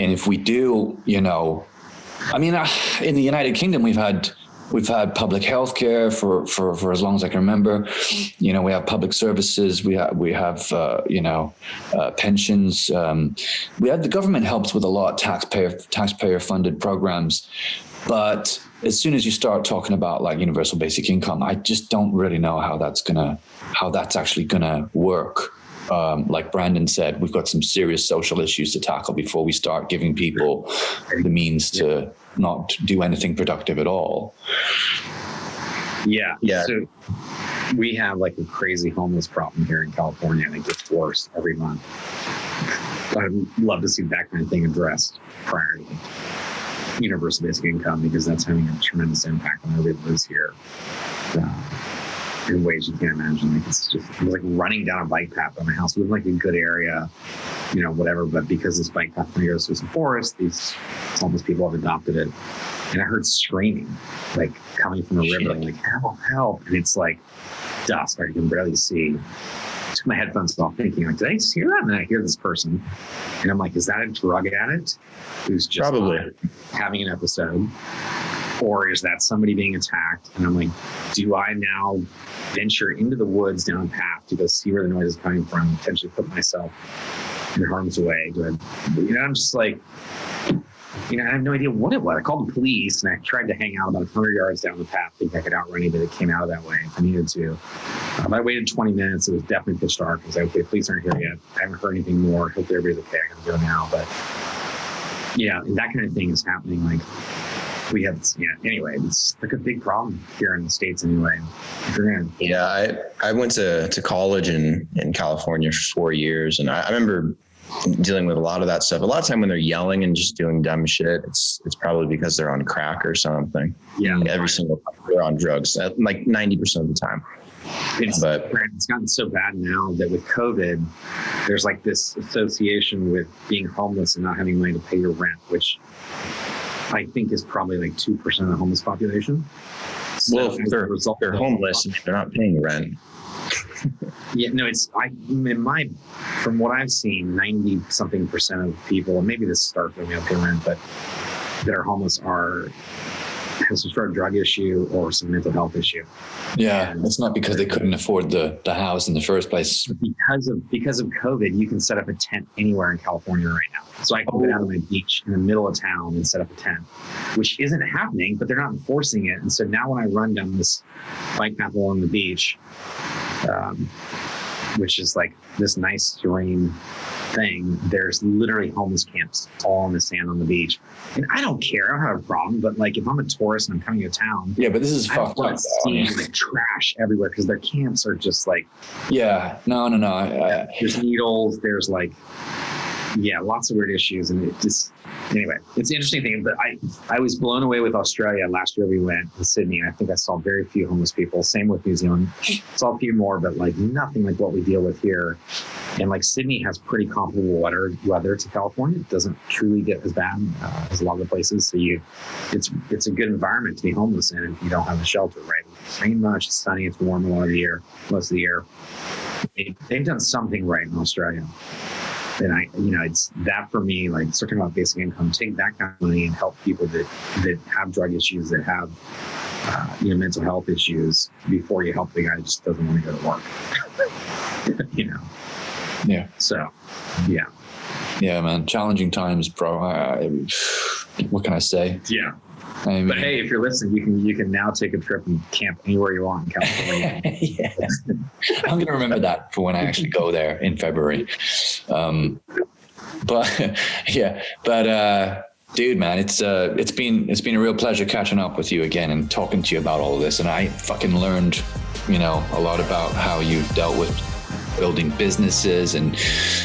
if we do, in the United Kingdom, we've had public health care for as long as I can remember. We have public services. We have pensions. The government helps with a lot of taxpayer funded programs. But as soon as you start talking about like universal basic income, I just don't really know how that's actually gonna work. Like Brandon said, we've got some serious social issues to tackle before we start giving people the means to not do anything productive at all. Yeah. So we have like a crazy homeless problem here in California, and it gets worse every month. I'd love to see that kind of thing addressed prior to universal basic income, because that's having a tremendous impact on everybody who lives here. in ways you can't imagine. Like it was like running down a bike path by my house. We live in like a good area, whatever. But because this bike path goes through some forest, these homeless people have adopted it. And I heard screaming, like coming from the river, like help, help. And it's like dusk, I can barely see. I took my headphones off thinking, like, did I just hear that? And then I hear this person. And I'm like, is that a drug addict who's just probably having an episode? Or is that somebody being attacked? And I'm like, do I now venture into the woods down a path to go see where the noise is coming from, potentially put myself in harm's way? I'm just like, I have no idea what it was. I called the police and I tried to hang out about 100 yards down the path, thinking I could outrun anybody that came out of that way if I needed to. I waited 20 minutes. It was definitely pitch dark. I was like, okay, police aren't here yet. I haven't heard anything more. Hope everybody's okay. I gotta go now. But yeah, that kind of thing is happening. Like we have, anyway, it's like a big problem here in the States anyway. I went to college in California for 4 years. And I remember dealing with a lot of that stuff. A lot of time when they're yelling and just doing dumb shit, it's probably because they're on crack or something. Yeah. Every single time they're on drugs, like 90% of the time. It's gotten so bad now that with COVID, there's like this association with being homeless and not having money to pay your rent, which I think is probably like 2% of the homeless population. So well, if they're homeless and they're not paying rent. Yeah, no, from what I've seen, 90-something% of people, and maybe this starts when we don't pay rent, but that are homeless has some sort of drug issue or some mental health issue. Yeah, it's not because they couldn't afford the house in the first place. Because of COVID, you can set up a tent anywhere in California right now. So I can go down to my beach in the middle of town and set up a tent, which isn't happening, but they're not enforcing it. And so now when I run down this bike path along the beach, which is like this nice serene thing, there's literally homeless camps all on the sand on the beach. And I don't care. I don't have a problem. But like if I'm a tourist and I'm coming to town, yeah, but this is fucked up. Seeing like trash everywhere because their camps are just like, yeah, no. There's needles. There's like, lots of weird issues. And it just, anyway, it's an interesting thing. But I was blown away with Australia. Last year we went to Sydney, and I think I saw very few homeless people. Same with New Zealand. Saw a few more, but like nothing like what we deal with here. And like Sydney has pretty comparable weather to California. It doesn't truly get as bad as a lot of the places. So it's a good environment to be homeless in if you don't have a shelter, right? It's rain much, it's sunny, it's warm a lot of the year, most of the year. They've done something right in Australia. And it's that for me, like talking about basic income, take that kind of money and help people that have drug issues, that have, mental health issues before you help the guy who just doesn't want to go to work, Yeah. So, yeah. Yeah, man. Challenging times, bro. What can I say? Yeah. I mean, but hey, if you're listening, you can now take a trip and camp anywhere you want in California. Yeah. I'm going to remember that for when I actually go there in February. Dude, man, it's been a real pleasure catching up with you again and talking to you about all of this. And I fucking learned, a lot about how you've dealt with building businesses and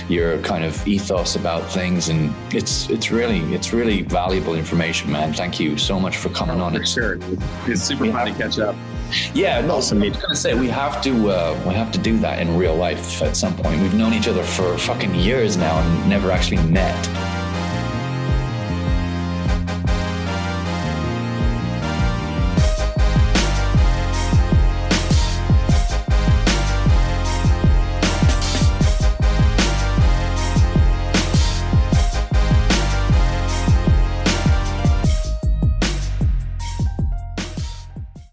your kind of ethos about things, and it's really valuable information, man. Thank you so much for coming on. For sure, it's super fun to catch up. Yeah, no, awesome. I was gonna say we have to do that in real life at some point. We've known each other for fucking years now and never actually met.